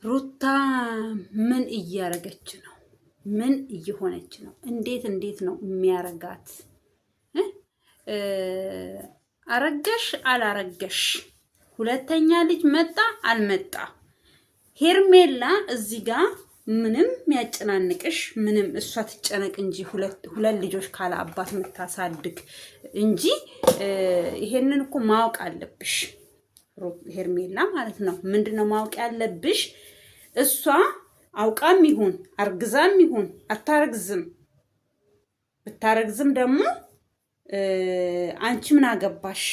ሩታ ምን እያረገች ነው? ምን እየሆነች ነው? እንዴት ነው የሚያረጋት? አረገሽ አላረገሽ ሁለተኛ ልጅ መጣ አልመጣ ሄርሜላ እዚህ ጋር ምንም የሚያጨናንቅሽ ምንም እሷ ትጨነቅ እንጂ ሁለት ልጆች ካለ አባት የምታሳድግ እንጂ ይሄንን እኮ ማወቅ አለብሽ ሄርሜላ ማለት ነው። ምንድነው ማወቅ ያለብሽ? እሷ አውቃም ይሁን አርግዛም ይሁን አታረግዝም፣ ብታረግዝም ደግሞ አንቺ ምን አገባሽ?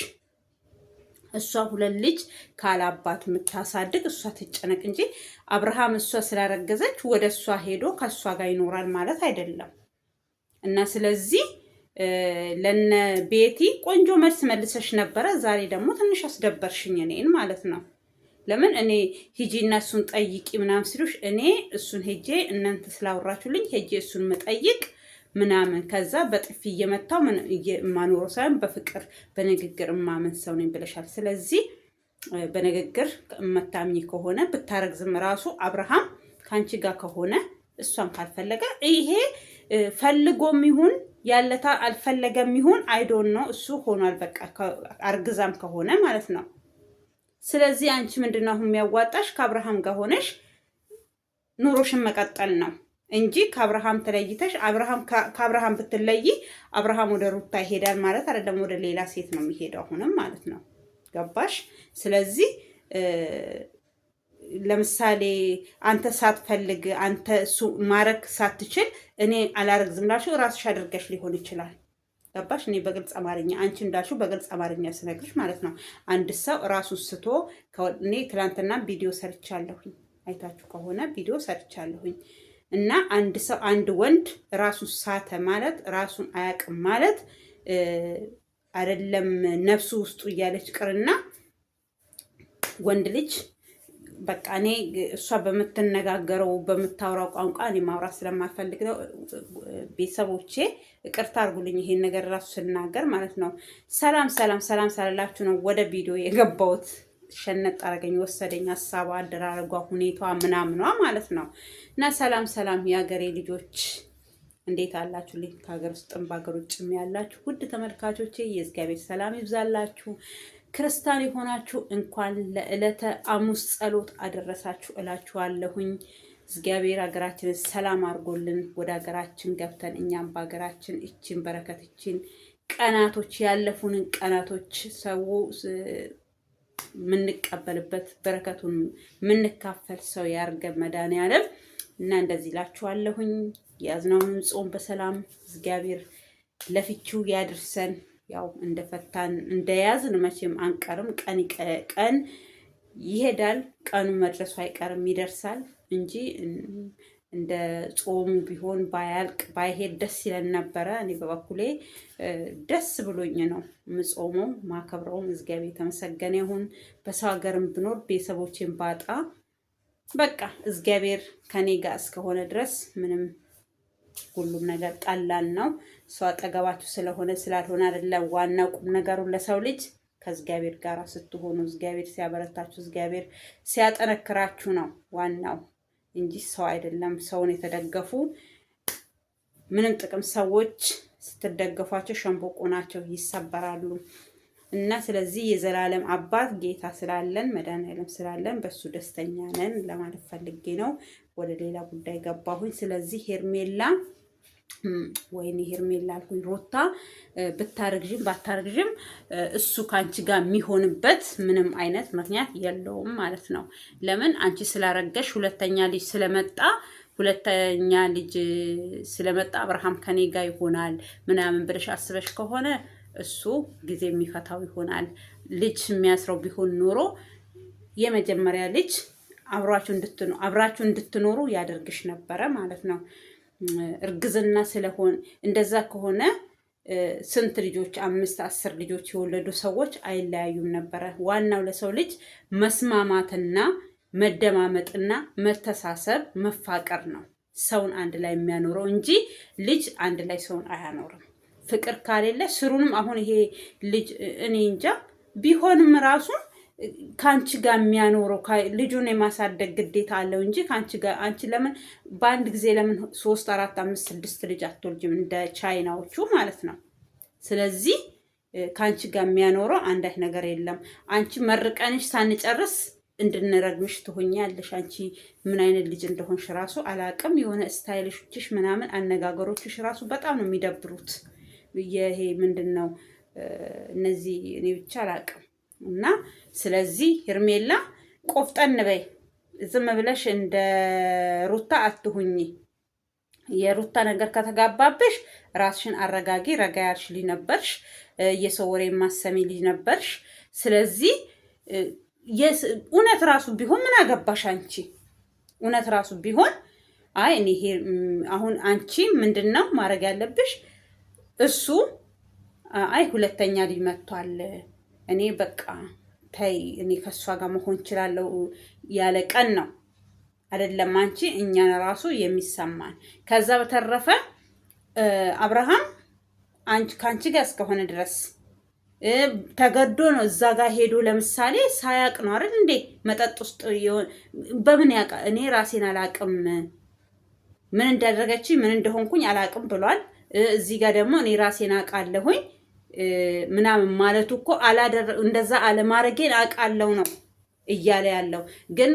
እሷ ሁለት ልጅ ካላባት የምታሳድግ እሷ ትጨነቅ እንጂ አብርሃም እሷ ስላረገዘች ወደ እሷ ሄዶ ከእሷ ጋር ይኖራል ማለት አይደለም። እና ስለዚህ ለነ ቤቲ ቆንጆ መልስ መልሰሽ ነበረ። ዛሬ ደግሞ ትንሽ አስደበርሽኝ እኔን ማለት ነው። ለምን እኔ ሂጂ እና እሱን ጠይቂ ምናምን ሲሉሽ እኔ እሱን ሄጄ እናንተ ስላወራችሁልኝ ሄጄ እሱን መጠይቅ ምናምን ከዛ በጥፊ እየመታው ማኖሮ ሳይሆን በፍቅር በንግግር እማመን ሰው ነኝ ብለሻል። ስለዚህ በንግግር እመታምኝ ከሆነ ብታረግዝም ራሱ አብርሃም ካንቺ ጋር ከሆነ እሷን ካልፈለገ ይሄ ፈልጎም ይሁን ያለታ አልፈለገም ይሁን አይዶን ነው እሱ ሆኗል። በቃ አርግዛም ከሆነ ማለት ነው። ስለዚህ አንቺ ምንድነው አሁን የሚያዋጣሽ? ከአብርሃም ጋር ሆነሽ ኑሮሽን መቀጠል ነው እንጂ ከአብርሃም ተለይተሽ ከአብርሃም ብትለይ አብርሃም ወደ ሩታ ይሄዳል ማለት አይደለም፣ ወደ ሌላ ሴት ነው የሚሄደው አሁንም ማለት ነው። ገባሽ? ስለዚህ ለምሳሌ አንተ ሳትፈልግ አንተ እሱ ማረግ ሳትችል እኔ አላረግዝም ላልሽው ራስሽ አድርገሽ ሊሆን ይችላል። ገባሽ? እኔ በግልጽ አማርኛ አንቺ እንዳልሽው በግልጽ አማርኛ ስነግርሽ ማለት ነው። አንድ ሰው ራሱ ስቶ እኔ ትላንትና ቪዲዮ ሰርቻለሁኝ፣ አይታችሁ ከሆነ ቪዲዮ ሰርቻለሁኝ። እና አንድ ሰው አንድ ወንድ ራሱን ሳተ ማለት ራሱን አያውቅም ማለት አይደለም። ነፍሱ ውስጡ እያለች ቅርና ወንድ ልጅ በቃ እኔ እሷ በምትነጋገረው በምታወራው ቋንቋ እኔ ማውራት ስለማልፈልግ ነው። ቤተሰቦቼ ይቅርታ አድርጉልኝ ይሄን ነገር ራሱ ስናገር ማለት ነው። ሰላም ሳላላችሁ ነው ወደ ቪዲዮ የገባሁት። ሸነጥ አረገኝ ወሰደኝ፣ ሀሳቧ፣ አደራረጓ፣ ሁኔታዋ ምናምኗ ማለት ነው። እና ሰላም የሀገሬ ልጆች እንዴት አላችሁልኝ? ከሀገር ውስጥም በሀገር ውጭም ያላችሁ ውድ ተመልካቾቼ የእግዚአብሔር ሰላም ይብዛላችሁ። ክርስቲያን የሆናችሁ እንኳን ለዕለተ ሐሙስ ጸሎት አደረሳችሁ እላችኋለሁኝ። እግዚአብሔር ሀገራችንን ሰላም አድርጎልን ወደ ሀገራችን ገብተን እኛም በሀገራችን እችን በረከት እችን ቀናቶች ያለፉንን ቀናቶች ሰው ምንቀበልበት በረከቱን ምንካፈል ሰው ያርገን መድኃኒዓለም። እና እንደዚህ እላችኋለሁኝ። ያዝነውን ጾም በሰላም እግዚአብሔር ለፍቺው ያድርሰን። ያው እንደፈታን እንደያዝን መቼም አንቀርም። ቀን ይሄዳል፣ ቀኑ መድረሱ አይቀርም፣ ይደርሳል እንጂ እንደ ጾሙ ቢሆን ባያልቅ ባይሄድ ደስ ይለን ነበረ። እኔ በበኩሌ ደስ ብሎኝ ነው ምጾመው ማከብረውም። እግዚአብሔር የተመሰገነ ይሁን። በሰው ሀገርም ብኖር ቤተሰቦቼን ባጣ በቃ እግዚአብሔር ከኔ ጋር እስከሆነ ድረስ ምንም ሁሉም ነገር ቀላል ነው። ሰው አጠገባችሁ ስለሆነ ስላልሆነ አይደለም። ዋናው ቁም ነገሩን ለሰው ልጅ ከእግዚአብሔር ጋር ስትሆኑ እግዚአብሔር ሲያበረታችሁ እግዚአብሔር ሲያጠነክራችሁ ነው ዋናው እንጂ ሰው አይደለም። ሰውን የተደገፉ ምንም ጥቅም ሰዎች ስትደገፏቸው ሸንቦቆ ናቸው፣ ይሰበራሉ። እና ስለዚህ የዘላለም አባት ጌታ ስላለን መድኃኒዓለም ስላለን በሱ ደስተኛ ነን ለማለት ፈልጌ ነው። ወደ ሌላ ጉዳይ ገባሁኝ። ስለዚህ ሄርሜላ አልኩኝ ሩታ ብታረግዥም ባታረግዥም እሱ ካንቺ ጋር የሚሆንበት ምንም አይነት ምክንያት የለውም ማለት ነው። ለምን አንቺ ስላረገሽ ሁለተኛ ልጅ ስለመጣ አብርሃም ከኔ ጋር ይሆናል ምናምን ብለሽ አስበሽ ከሆነ እሱ ጊዜ የሚፈታው ይሆናል። ልጅ የሚያስረው ቢሆን ኖሮ የመጀመሪያ ልጅ አብራችሁ እንድትኖሩ ያደርግሽ ነበረ ማለት ነው። እርግዝና ስለሆነ እንደዛ ከሆነ ስንት ልጆች 5-10 ልጆች የወለዱ ሰዎች አይለያዩም ነበረ። ዋናው ለሰው ልጅ መስማማትና መደማመጥና መተሳሰብ መፋቀር ነው ሰውን አንድ ላይ የሚያኖረው እንጂ ልጅ አንድ ላይ ሰውን አያኖርም። ፍቅር ካሌለ ስሩንም አሁን ይሄ ልጅ እኔ እንጃ ቢሆንም ራሱ ካንቺ ጋር የሚያኖረው ልጁን የማሳደግ ግዴታ አለው እንጂ ካንቺ ጋር አንቺ ለምን በአንድ ጊዜ ለምን 3 4 5 6 ልጅ አትወልጂም እንደ ቻይናዎቹ ማለት ነው። ስለዚህ ካንቺ ጋር የሚያኖረው አንዳች ነገር የለም። አንቺ መርቀንሽ ሳንጨርስ እንድንረግምሽ ትሆኛለሽ። አንቺ ምን አይነት ልጅ እንደሆንሽ ራሱ አላቅም። የሆነ ስታይልሽሽ ምናምን አነጋገሮችሽ ራሱ በጣም ነው የሚደብሩት። ይሄ ምንድነው እነዚህ እኔ ብቻ አላቅም። እና ስለዚህ ሄርሜላ ቆፍጠን በይ። ዝም ብለሽ እንደ ሩታ አትሁኚ። የሩታ ነገር ከተጋባብሽ ራስሽን አረጋጊ። ረጋ ያልሽ ልጅ ነበርሽ። የሰው ወሬ ማሰሚ ልጅ ነበርሽ። ስለዚህ እውነት ራሱ ቢሆን ምን አገባሽ አንቺ? እውነት ራሱ ቢሆን አይ እኔ አሁን አንቺ ምንድነው ማድረግ ያለብሽ? እሱ አይ ሁለተኛ ልጅ መጥቷል፣ እኔ በቃ ተይ፣ እኔ ከሷ ጋር መሆን እችላለሁ ያለ ቀን ነው አይደለም አንቺ እኛን ራሱ የሚሰማን። ከዛ በተረፈ አብርሃም ከአንቺ ጋር እስከሆነ ድረስ ተገዶ ነው እዛ ጋር ሄዶ ለምሳሌ ሳያቅ ነው አይደል እንዴ መጠጥ ውስጥ በምን ያውቃ? እኔ ራሴን አላቅም፣ ምን እንዳደረገችኝ ምን እንደሆንኩኝ አላቅም ብሏል። እዚህ ጋር ደግሞ እኔ ራሴን አውቃለሁኝ ምናምን ማለቱ እኮ እንደዛ አለማረጌን አውቃለሁ ነው እያለ ያለው። ግን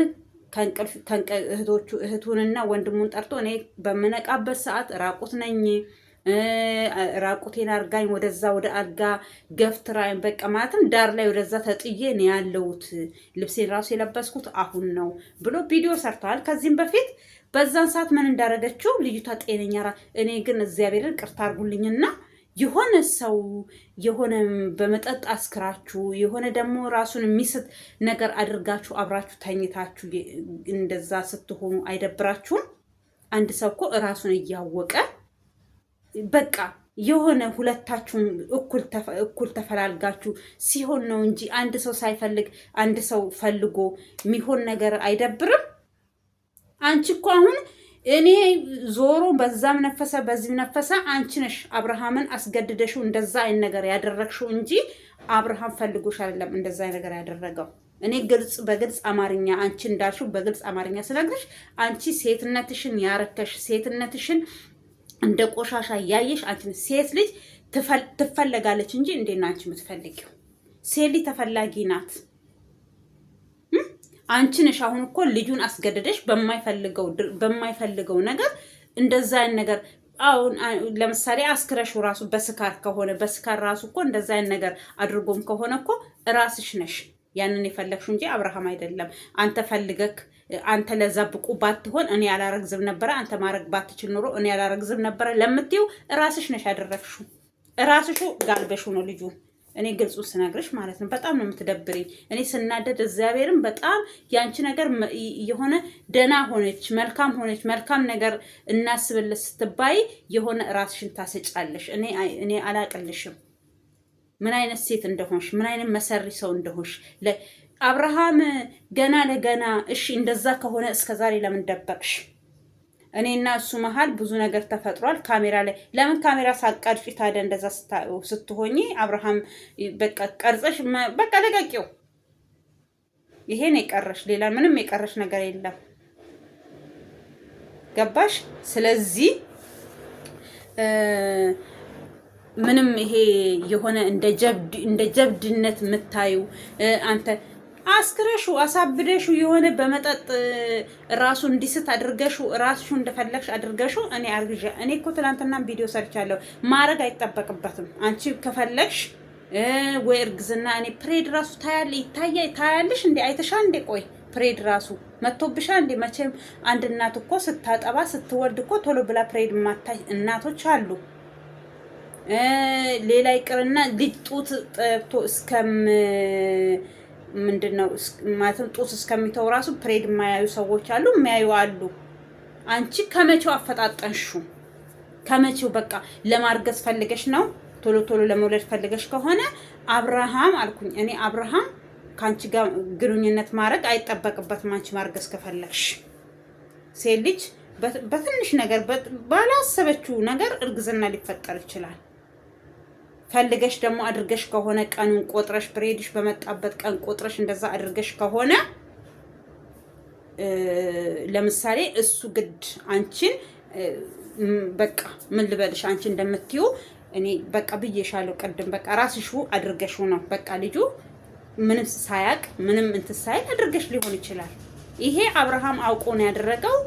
እህቱንና ወንድሙን ጠርቶ እኔ በምነቃበት ሰዓት ራቁት ነኝ፣ ራቁቴን አርጋኝ ወደዛ ወደ አልጋ ገፍትራኝ በቃ ማለትም ዳር ላይ ወደዛ ተጥዬ ነው ያለሁት፣ ልብሴን ራሱ የለበስኩት አሁን ነው ብሎ ቪዲዮ ሰርተዋል ከዚህም በፊት። በዛን ሰዓት ምን እንዳረገችው ልጅቷ ጤነኛ እኔ ግን እግዚአብሔርን ቅርታ አርጉልኝና የሆነ ሰው የሆነ በመጠጥ አስክራችሁ የሆነ ደግሞ ራሱን የሚስት ነገር አድርጋችሁ አብራችሁ ተኝታችሁ እንደዛ ስትሆኑ አይደብራችሁም? አንድ ሰው እኮ ራሱን እያወቀ በቃ የሆነ ሁለታችሁም እኩል ተፈላልጋችሁ ሲሆን ነው እንጂ አንድ ሰው ሳይፈልግ አንድ ሰው ፈልጎ የሚሆን ነገር አይደብርም? አንቺ እኮ አሁን እኔ ዞሮ በዛም ነፈሰ በዚህም ነፈሰ አንቺ ነሽ አብርሃምን አስገድደሽው እንደዛ አይነት ነገር ያደረግሽው እንጂ አብርሃም ፈልጎሽ አይደለም እንደዛ አይነት ነገር ያደረገው። እኔ በግልጽ አማርኛ አንቺ እንዳልሽው በግልጽ አማርኛ ስነግርሽ አንቺ ሴትነትሽን ያረከሽ ሴትነትሽን እንደ ቆሻሻ ያየሽ አንቺ ሴት ልጅ ትፈለጋለች እንጂ እንዴት ነው አንቺ የምትፈልጊው? ሴት ልጅ ተፈላጊ ናት። አንቺ ነሽ አሁን እኮ ልጁን አስገደደሽ በማይፈልገው ነገር እንደዛ አይነት ነገር። አሁን ለምሳሌ አስክረሽው ራሱ በስካር ከሆነ በስካር ራሱ እኮ እንደዛ አይነት ነገር አድርጎም ከሆነ እኮ ራስሽ ነሽ ያንን የፈለግሽው እንጂ አብርሃም አይደለም። አንተ ፈልገክ አንተ ለዛ ብቁ ባትሆን እኔ ያላረግዝም ነበረ፣ አንተ ማረግ ባትችል ኖሮ እኔ ያላረግዝም ነበረ ለምትይው ራስሽ ነሽ ያደረግሽው። ራስሽ ጋልበሽው ነው ልጁ። እኔ ግልጹ ስነግርሽ ማለት ነው። በጣም ነው የምትደብሪኝ። እኔ ስናደድ እግዚአብሔርን በጣም ያንቺ ነገር የሆነ ደና ሆነች መልካም ነገር እናስብልሽ ስትባይ የሆነ ራስሽን ታሰጫለሽ። እኔ አላቅልሽም ምን አይነት ሴት እንደሆንሽ ምን አይነት መሰሪ ሰው እንደሆንሽ። አብርሃም ገና ለገና እሺ እንደዛ ከሆነ እስከዛሬ ለምን ደበቅሽ? እኔና እሱ መሃል ብዙ ነገር ተፈጥሯል። ካሜራ ላይ ለምን ካሜራ ሳቃድፊ ታዲያ እንደዛ ስትሆኚ አብርሃም በቃ ቀርጸሽ በቃ ለቀቂው። ይሄን የቀረሽ ሌላ ምንም የቀረሽ ነገር የለም። ገባሽ? ስለዚህ ምንም ይሄ የሆነ እንደ ጀብድነት የምታዩ አንተ አስክረሹ አሳብደሹ የሆነ በመጠጥ ራሱ እንዲስት አድርገሹ ራስሹ እንደፈለግሽ አድርገሹ እኔ እኮ ትናንትና ቪዲዮ ሰርቻለሁ። ማረግ አይጠበቅበትም። አንቺ ከፈለግሽ ወይ እርግዝና እኔ ፕሬድ ራሱ ታያለሽ እንዴ? አይተሻል እንዴ? ቆይ ፕሬድ ራሱ መጥቶብሻ እንዴ? መቼም አንድ እናት እኮ ስታጠባ ስትወልድ እኮ ቶሎ ብላ ፕሬድ ማታይ እናቶች አሉ። ሌላ ይቅርና ልጅ ጡት ጠብቶ ምንድነው ማለትም ጡት እስከሚተው ራሱ ፕሬድ የማያዩ ሰዎች አሉ፣ የሚያዩ አሉ። አንቺ ከመቼው አፈጣጠንሹ? ከመቼው በቃ ለማርገዝ ፈልገሽ ነው? ቶሎ ለመውለድ ፈልገሽ ከሆነ አብርሃም አልኩኝ እኔ አብርሃም ካንቺ ጋር ግንኙነት ማድረግ አይጠበቅበትም። አንቺ ማርገዝ ከፈለግሽ ሴት ልጅ በትንሽ ነገር ባላሰበችው ነገር እርግዝና ሊፈጠር ይችላል። ፈልገሽ ደግሞ አድርገሽ ከሆነ ቀኑን ቆጥረሽ ብሬድሽ በመጣበት ቀን ቆጥረሽ እንደዛ አድርገሽ ከሆነ ለምሳሌ እሱ ግድ አንቺን በቃ ምን ልበልሽ አንቺ እንደምትዩ እኔ በቃ ብዬሻለሁ ቅድም በቃ ራስሽ አድርገሽው ነው በቃ ልጁ ምንም ሳያቅ ምንም እንትን ሳይል አድርገሽ ሊሆን ይችላል። ይሄ አብርሃም አውቆ ነው ያደረገው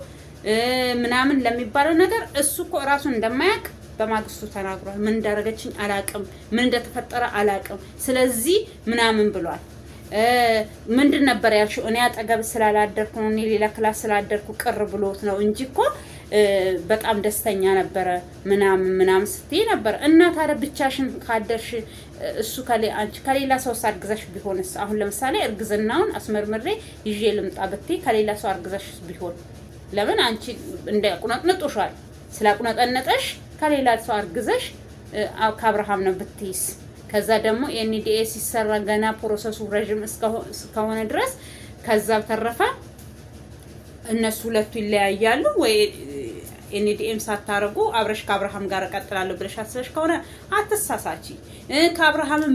ምናምን ለሚባለው ነገር እሱ እኮ ራሱን እንደማያቅ በማግስቱ ተናግሯል። ምን እንዳደረገችኝ አላቅም፣ ምን እንደተፈጠረ አላቅም፣ ስለዚህ ምናምን ብሏል። ምንድን ነበር ያልሽው? እኔ አጠገብ ስላላደርኩ ነው፣ እኔ ሌላ ክላስ ስላደርኩ ቅር ብሎት ነው እንጂ እኮ በጣም ደስተኛ ነበረ ምናምን ስትይ ነበር። እና ታዲያ ብቻሽን ካደርሽ እሱ አንቺ ከሌላ ሰው አርግዘሽ ቢሆንስ? አሁን ለምሳሌ እርግዝናውን አስመርምሬ ይዤ ልምጣ ብትይ ከሌላ ሰው አርግዘሽ ቢሆን ለምን አንቺ እንደ ቁነጥነጦሻል ስላቁነጠነጠሽ ከሌላ ሰው አርግዘሽ ከአብርሃም ነው ብትይስ? ከዛ ደግሞ ኤንዲኤ ሲሰራ ገና ፕሮሰሱ ረጅም እስከሆነ ድረስ ከዛ ተረፈ እነሱ ሁለቱ ይለያያሉ ወይ ኤንዲኤም ሳታረጉ አብረሽ ከአብርሃም ጋር ቀጥላለሁ ብለሽ አስበሽ ከሆነ አትሳሳቺ። ከአብርሃምም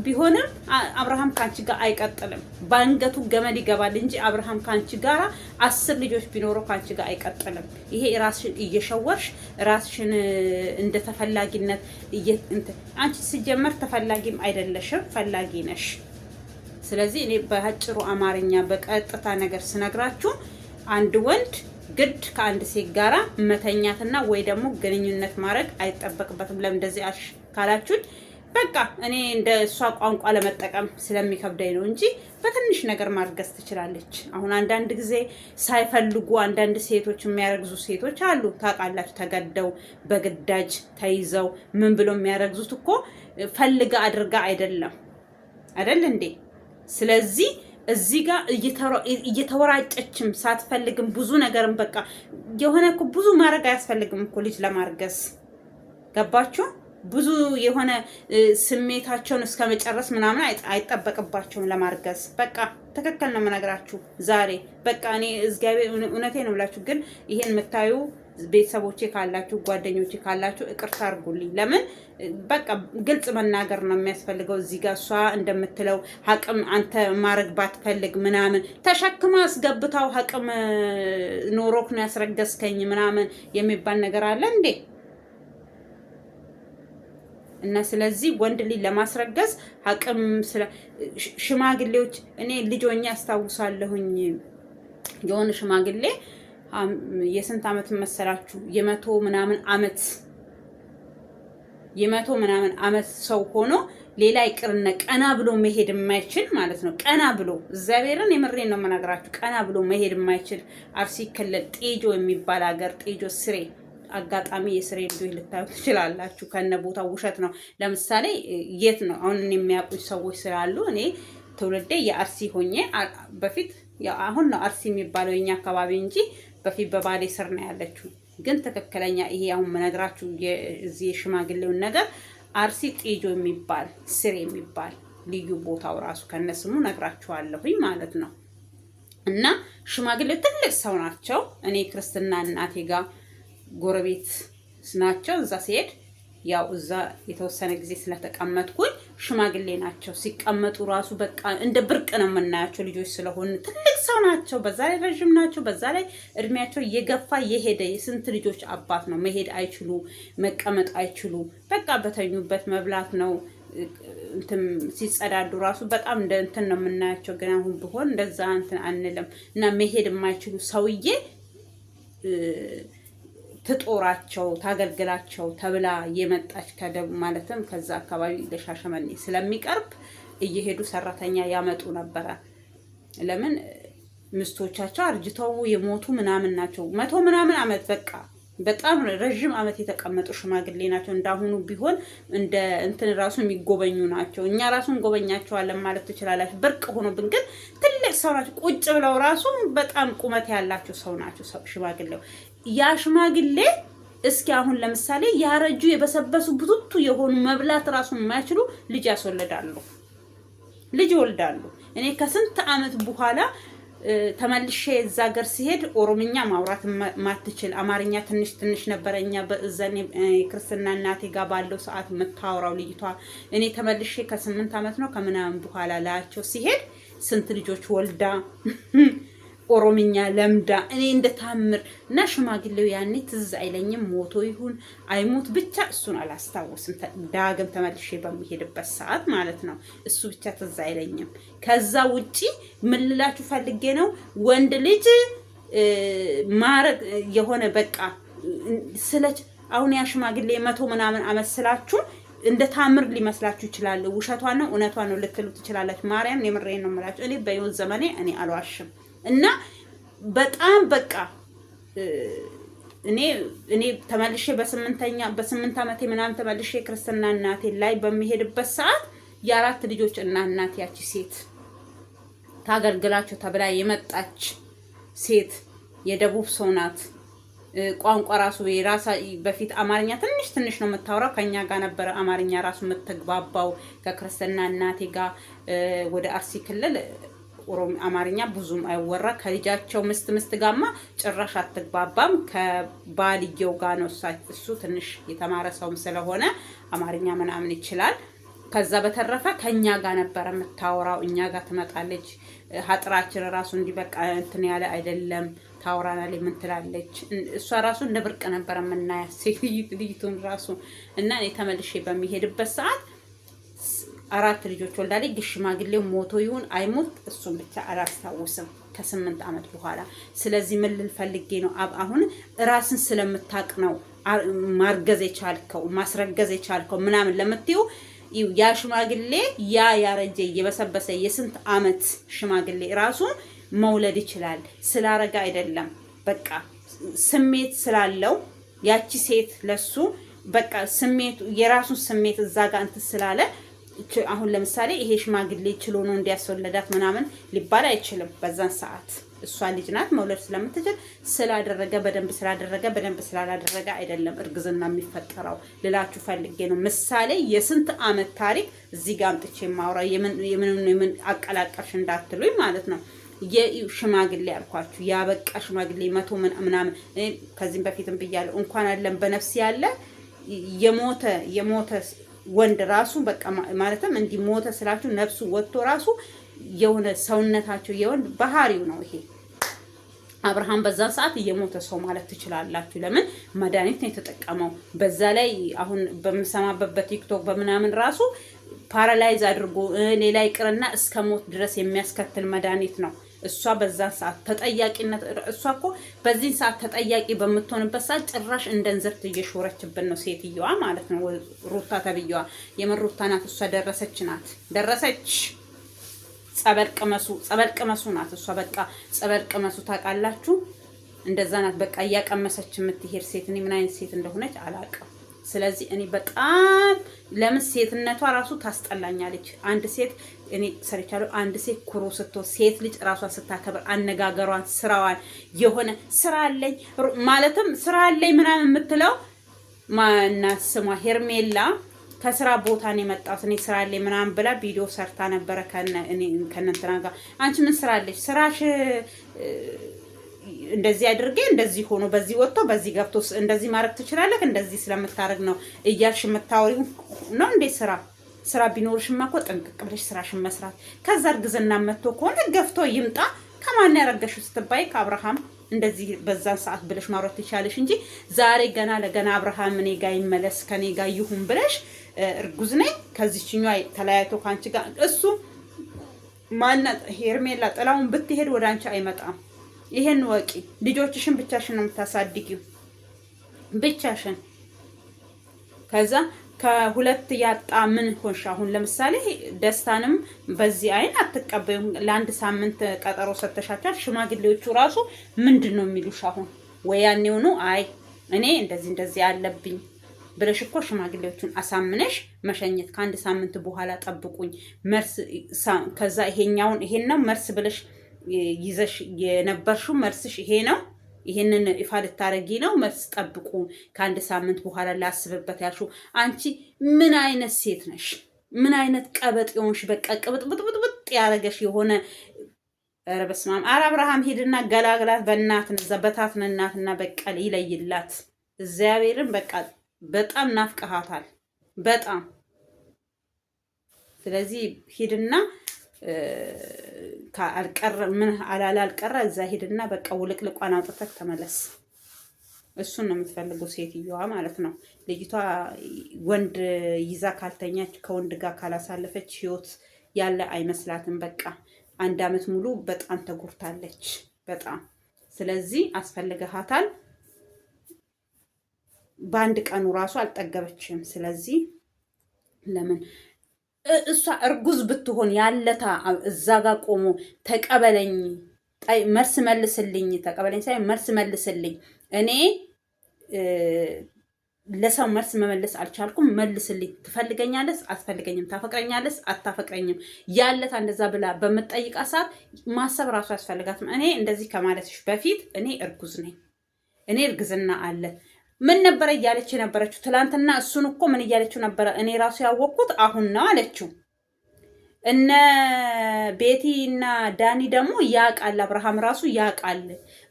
ቢሆንም አብርሃም ካንቺ ጋር አይቀጥልም። ባንገቱ ገመድ ይገባል እንጂ አብርሃም ካንቺ ጋር 10 ልጆች ቢኖረው ካንቺ ጋር አይቀጥልም። ይሄ ራስሽን እየሸወርሽ ራስሽን እንደ ተፈላጊነት አንቺ ሲጀመር ተፈላጊም አይደለሽም፣ ፈላጊ ነሽ። ስለዚህ እኔ በአጭሩ አማርኛ በቀጥታ ነገር ስነግራችሁ አንድ ወንድ ግድ ከአንድ ሴት ጋራ መተኛትና ወይ ደግሞ ግንኙነት ማድረግ አይጠበቅበትም። ለምን እንደዚህ አልሽ ካላችሁት በቃ እኔ እንደ እሷ ቋንቋ ለመጠቀም ስለሚከብደኝ ነው እንጂ በትንሽ ነገር ማርገዝ ትችላለች። አሁን አንዳንድ ጊዜ ሳይፈልጉ አንዳንድ ሴቶች የሚያረግዙ ሴቶች አሉ ታውቃላችሁ። ተገደው በግዳጅ ተይዘው ምን ብሎ የሚያረግዙት እኮ ፈልጋ አድርጋ አይደል እንዴ? ስለዚህ እዚህ ጋር እየተወራጨችም ሳትፈልግም ብዙ ነገርም በቃ የሆነ እኮ ብዙ ማድረግ አያስፈልግም እኮ ልጅ ለማርገዝ ገባችሁ? ብዙ የሆነ ስሜታቸውን እስከ መጨረስ ምናምን አይጠበቅባቸውም ለማርገዝ። በቃ ትክክል ነው የምነግራችሁ ዛሬ። በቃ እኔ እግዚአብሔር እውነቴን ነው ብላችሁ ግን ይሄን የምታዩ ቤተሰቦቼ ካላችሁ ጓደኞቼ ካላችሁ ይቅርታ አድርጉልኝ። ለምን በቃ ግልጽ መናገር ነው የሚያስፈልገው። እዚህ ጋር እሷ እንደምትለው ሀቅም አንተ ማረግ ባትፈልግ ምናምን ተሸክማ አስገብታው ሀቅም ኖሮክ ነው ያስረገዝከኝ ምናምን የሚባል ነገር አለ እንዴ? እና ስለዚህ ወንድ ልጅ ለማስረገዝ ሀቅም ሽማግሌዎች እኔ ልጆኛ አስታውሳለሁኝ የሆነ ሽማግሌ የስንት ዓመት መሰላችሁ? የመቶ ምናምን ዓመት ሰው ሆኖ ሌላ ይቅርና ቀና ብሎ መሄድ የማይችል ማለት ነው። ቀና ብሎ እግዚአብሔርን የምሬን ነው የምነግራችሁ። ቀና ብሎ መሄድ የማይችል አርሲ ክልል ጤጆ የሚባል ሀገር ጤጆ ስሬ አጋጣሚ የስሬ ልጆች ልታዩ ትችላላችሁ። ከነ ቦታው ውሸት ነው። ለምሳሌ የት ነው አሁን የሚያውቁኝ ሰዎች ስላሉ እኔ ትውልዴ የአርሲ ሆኜ በፊት አሁን ነው አርሲ የሚባለው የኛ አካባቢ እንጂ በፊት በባሌ ስር ነው ያለችው። ግን ትክክለኛ ይሄ አሁን መነግራችሁ የዚህ የሽማግሌውን ነገር አርሲ ጤጆ የሚባል ስሬ የሚባል ልዩ ቦታው ራሱ ከነስሙ ነግራችኋለሁኝ ማለት ነው። እና ሽማግሌው ትልቅ ሰው ናቸው። እኔ ክርስትና እናቴ ጋር ጎረቤት ናቸው። እዛ ሲሄድ ያው እዛ የተወሰነ ጊዜ ስለተቀመጥኩኝ ሽማግሌ ናቸው። ሲቀመጡ ራሱ በቃ እንደ ብርቅ ነው የምናያቸው ልጆች ስለሆኑ ትልቅ ሰው ናቸው። በዛ ላይ ረጅም ናቸው። በዛ ላይ እድሜያቸው እየገፋ የሄደ የስንት ልጆች አባት ነው። መሄድ አይችሉ፣ መቀመጥ አይችሉ። በቃ በተኙበት መብላት ነው። እንትን ሲጸዳዱ ራሱ በጣም እንደ እንትን ነው የምናያቸው። ግን አሁን ቢሆን እንደዛ እንትን አንልም። እና መሄድ የማይችሉ ሰውዬ ትጦራቸው ታገልግላቸው ተብላ የመጣች ከደቡብ ማለትም ከዛ አካባቢ ለሻሸመኔ ስለሚቀርብ እየሄዱ ሰራተኛ ያመጡ ነበረ። ለምን ምስቶቻቸው አርጅተው የሞቱ ምናምን ናቸው። 100 ምናምን ዓመት በቃ በጣም ረጅም ዓመት የተቀመጡ ሽማግሌ ናቸው። እንዳሁኑ ቢሆን እንደ እንትን ራሱ የሚጎበኙ ናቸው። እኛ ራሱ እንጎበኛቸዋለን ማለት ትችላላችሁ። ብርቅ ሆኖብን ግን ትልቅ ሰው ናቸው። ቁጭ ብለው ራሱ በጣም ቁመት ያላቸው ሰው ናቸው ሽማግሌው። ያ ሽማግሌ እስኪ አሁን ለምሳሌ ያረጁ የበሰበሱ ቡቱቱ የሆኑ መብላት ራሱ የማይችሉ ልጅ ያስወልዳሉ፣ ልጅ ይወልዳሉ። እኔ ከስንት ዓመት በኋላ ተመልሼ እዛ ሀገር ሲሄድ ኦሮምኛ ማውራት ማትችል አማርኛ ትንሽ ትንሽ ነበረኛ በእዘኔ ክርስትና እናቴ ጋር ባለው ሰዓት የምታወራው ልጅቷ። እኔ ተመልሼ ከ8 ዓመት ነው ከምናምን በኋላ ላያቸው ሲሄድ ስንት ልጆች ወልዳ ኦሮምኛ ለምዳ እኔ እንደታምር እና ሽማግሌው ያኔ ትዝ አይለኝም ሞቶ ይሁን አይሞት ብቻ እሱን አላስታውስም። ዳግም ተመልሼ በሚሄድበት ሰዓት ማለት ነው እሱ ብቻ ትዝ አይለኝም። ከዛ ውጪ ምን ልላችሁ ፈልጌ ነው ወንድ ልጅ ማረግ የሆነ በቃ ስለች አሁን ያ ሽማግሌ 100 ምናምን አመት ስላችሁ እንደ ታምር ሊመስላችሁ ይችላል። ውሸቷን ነው እውነቷን ነው ልትሉ ትችላላችሁ። ማርያም የምሬን ነው የምላችሁ። እኔ በህይወት ዘመኔ እኔ አልዋሽም። እና በጣም በቃ እኔ ተመልሼ በ8 ዓመቴ ምናምን ተመልሼ ክርስትና እናቴ ላይ በሚሄድበት ሰዓት የ4 ልጆች እናት ያቺ ሴት ታገልግላችሁ ተብላ የመጣች ሴት የደቡብ ሰው ናት። ቋንቋ ራሱ የራሳ በፊት አማርኛ ትንሽ ትንሽ ነው የምታወራው። ከኛ ጋር ነበር አማርኛ ራሱ የምትግባባው ከክርስትና እናቴ ጋር። ወደ አርሲ ክልል አማርኛ ብዙም አይወራ። ከልጃቸው ምስት ጋማ ጭራሽ አትግባባም። ከባልየው ጋር ነው እሱ ትንሽ የተማረ ሰውም ስለሆነ አማርኛ ምናምን ይችላል። ከዛ በተረፈ ከኛ ጋር ነበር የምታወራው። እኛ ጋር ትመጣለች። ሀጥራችን ራሱ እንዲበቃ እንትን ያለ አይደለም። ታወራናለች። ምን ትላለች? እሷ ራሱ እንደ ብርቅ ነበር የምናያት ሴትዮቱን ራሱ። እና እኔ ተመልሼ በሚሄድበት ሰዓት 4 ልጆች ወልዳለች። ሽማግሌው ሞቶ ይሁን አይሞት እሱን ብቻ አላስታውስም ከ8 ዓመት በኋላ። ስለዚህ ምን ልል ፈልጌ ነው አሁን ራስን ስለምታቅ ነው ማርገዝ የቻልከው ማስረገዝ የቻልከው ምናምን ለምትዩ ያ ሽማግሌ ያረጀ የበሰበሰ የስንት ዓመት ሽማግሌ ራሱ መውለድ ይችላል። ስላረጋ አይደለም በቃ ስሜት ስላለው ያቺ ሴት ለሱ በቃ ስሜቱ የራሱን ስሜት እዛ ጋር እንትን ስላለ አሁን ለምሳሌ ይሄ ሽማግሌ ችሎ ነው እንዲያስወለዳት ምናምን ሊባል አይችልም። በዛን ሰዓት እሷ ልጅ ናት መውለድ ስለምትችል ስላደረገ በደንብ ስላላደረገ አይደለም እርግዝና የሚፈጠረው ልላችሁ ፈልጌ ነው። ምሳሌ የስንት ዓመት ታሪክ እዚህ ጋር አምጥቼ የማውራ የምን አቀላቀልሽ እንዳትሉኝ ማለት ነው። የሽማግሌ አልኳችሁ ያበቃ ሽማግሌ 100 ምናምን ከዚህም በፊትም ብያለሁ። እንኳን አለም በነፍስ ያለ የሞተ ወንድ ራሱ በቃ ማለትም እንዲህ ሞተ ስላችሁ ነፍሱ ወጥቶ ራሱ የሆነ ሰውነታቸው የወንድ ባህሪው ነው ይሄ። አብርሃም በዛ ሰዓት የሞተ ሰው ማለት ትችላላችሁ። ለምን መድኃኒት ነው የተጠቀመው። በዛ ላይ አሁን በምሰማበት በቲክቶክ በምናምን ራሱ ፓራላይዝ አድርጎ ሌላ ይቅርና እስከ ሞት ድረስ የሚያስከትል መድኃኒት ነው። እሷ በዛን ሰዓት ተጠያቂነት እሷ እኮ በዚህ ሰዓት ተጠያቂ በምትሆንበት ሰዓት ጭራሽ እንደንዝርት እየሾረችብን ነው ሴትየዋ ማለት ነው። ሩታ ተብየዋ የምን ሩታ ናት እሷ? ደረሰች ጸበል ቅመሱ ናት እሷ። በቃ ጸበል ቅመሱ ታውቃላችሁ፣ እንደዛ ናት። በቃ እያቀመሰች የምትሄድ ሴት። እኔ ምን አይነት ሴት እንደሆነች አላውቅም። ስለዚህ እኔ በጣም ለምን ሴትነቷ ራሱ ታስጠላኛለች። አንድ ሴት እኔ ሰርቻለሁ። አንድ ሴት ኩሩ ስትሆን ሴት ልጅ ራሷን ስታከብር አነጋገሯን፣ ስራዋን የሆነ ስራ አለኝ ማለትም ስራ አለኝ ምናምን የምትለው ማናት ስሟ ሄርሜላ ከስራ ቦታ ነው የመጣሁት እኔ ስራ አለኝ ምናምን ብላ ቪዲዮ ሰርታ ነበረ ከእንትና ጋር። አንቺ ምን ስራ አለሽ? ስራሽ እንደዚህ አድርጌ እንደዚህ ሆኖ በዚህ ወጥቶ በዚህ ገብቶ እንደዚህ ማድረግ ትችላለህ፣ እንደዚህ ስለምታረግ ነው እያልሽ የምታወሪው ነው እንዴ? ስራ ቢኖርሽማ እኮ ጥንቅቅ ብለሽ ስራሽን መስራት። ከዛ እርግዝና መጥቶ ከሆነ ገፍቶ ይምጣ። ከማን ያረገሽው ስትባይ ከአብርሃም እንደዚህ በዛን ሰዓት ብለሽ ማውራት ትቻለሽ እንጂ ዛሬ ገና ለገና አብርሃም እኔ ጋር ይመለስ ከኔ ጋር ይሁን ብለሽ እርጉዝ ነኝ ከዚህኛው ተለያይቶ ካንቺ ጋር እሱ ማናት ሄርሜላ ጥላውን ብትሄድ ወደ አንቺ አይመጣም። ይሄን ወቂ። ልጆችሽን ብቻሽን ነው የምታሳድጊው ብቻሽን። ከዛ ከሁለት ያጣ ምን ሆንሽ? አሁን ለምሳሌ ደስታንም በዚህ አይን አትቀበዩም። ለአንድ ሳምንት ቀጠሮ ሰተሻቻል። ሽማግሌዎቹ ራሱ ምንድነው የሚሉሽ? አሁን ወይ ያኔው ነው አይ እኔ እንደዚህ አለብኝ ብለሽ እኮ ሽማግሌዎቹን አሳምነሽ መሸኘት። ከአንድ ሳምንት በኋላ ጠብቁኝ መርስ ከዛ ይሄን ነው መርስ ብለሽ ይዘሽ የነበርሽው መርስሽ ይሄ ነው፣ ይሄንን ይፋ ልታረጊ ነው፣ መርስ ጠብቁ ከአንድ ሳምንት በኋላ ላስብበት ያልሽው። አንቺ ምን አይነት ሴት ነሽ? ምን አይነት ቀበጥ የሆንሽ? በቃ ቅብጥብጥብጥ ያረገሽ የሆነ ኧረ በስመ አብ። ኧረ አብርሃም ሂድና ገላግላት በእናትን ዘበታትን እናትና በቀል ይለይላት እግዚአብሔርን። በቃ በጣም ናፍቀሃታል በጣም። ስለዚህ ሂድና አልቀረ ምን አልቀረ እዛ ሂድና በቃ ውልቅልቋን አውጥተህ ተመለስ። እሱን ነው የምትፈልገው ሴትዮዋ ማለት ነው። ልጅቷ ወንድ ይዛ ካልተኛች ከወንድ ጋር ካላሳለፈች ህይወት ያለ አይመስላትም። በቃ 1 አመት ሙሉ በጣም ተጎድታለች በጣም። ስለዚህ አስፈልገሃታል። በአንድ ቀኑ ራሱ አልጠገበችም። ስለዚህ ለምን እሷ እርጉዝ ብትሆን ያለታ እዛ ጋር ቆሞ ተቀበለኝ፣ መልስ መልስልኝ፣ ተቀበለኝ ሳይሆን መልስ መልስልኝ፣ እኔ ለሰው መልስ መመለስ አልቻልኩም፣ መልስልኝ፣ ትፈልገኛለስ አትፈልገኝም፣ ታፈቅረኛለስ አታፈቅረኝም ያለታ እንደዛ ብላ በምትጠይቃ ሰዓት ማሰብ ራሱ ያስፈልጋትም። እኔ እንደዚህ ከማለትሽ በፊት እኔ እርጉዝ ነኝ፣ እኔ እርግዝና አለ ምን ነበረ እያለች የነበረችው ትላንትና። እሱን እኮ ምን እያለችው ነበረ እኔ ራሱ ያወቅኩት አሁን ነው አለችው። እነ ቤቲ እና ዳኒ ደግሞ ያቃል፣ አብርሃም ራሱ ያቃል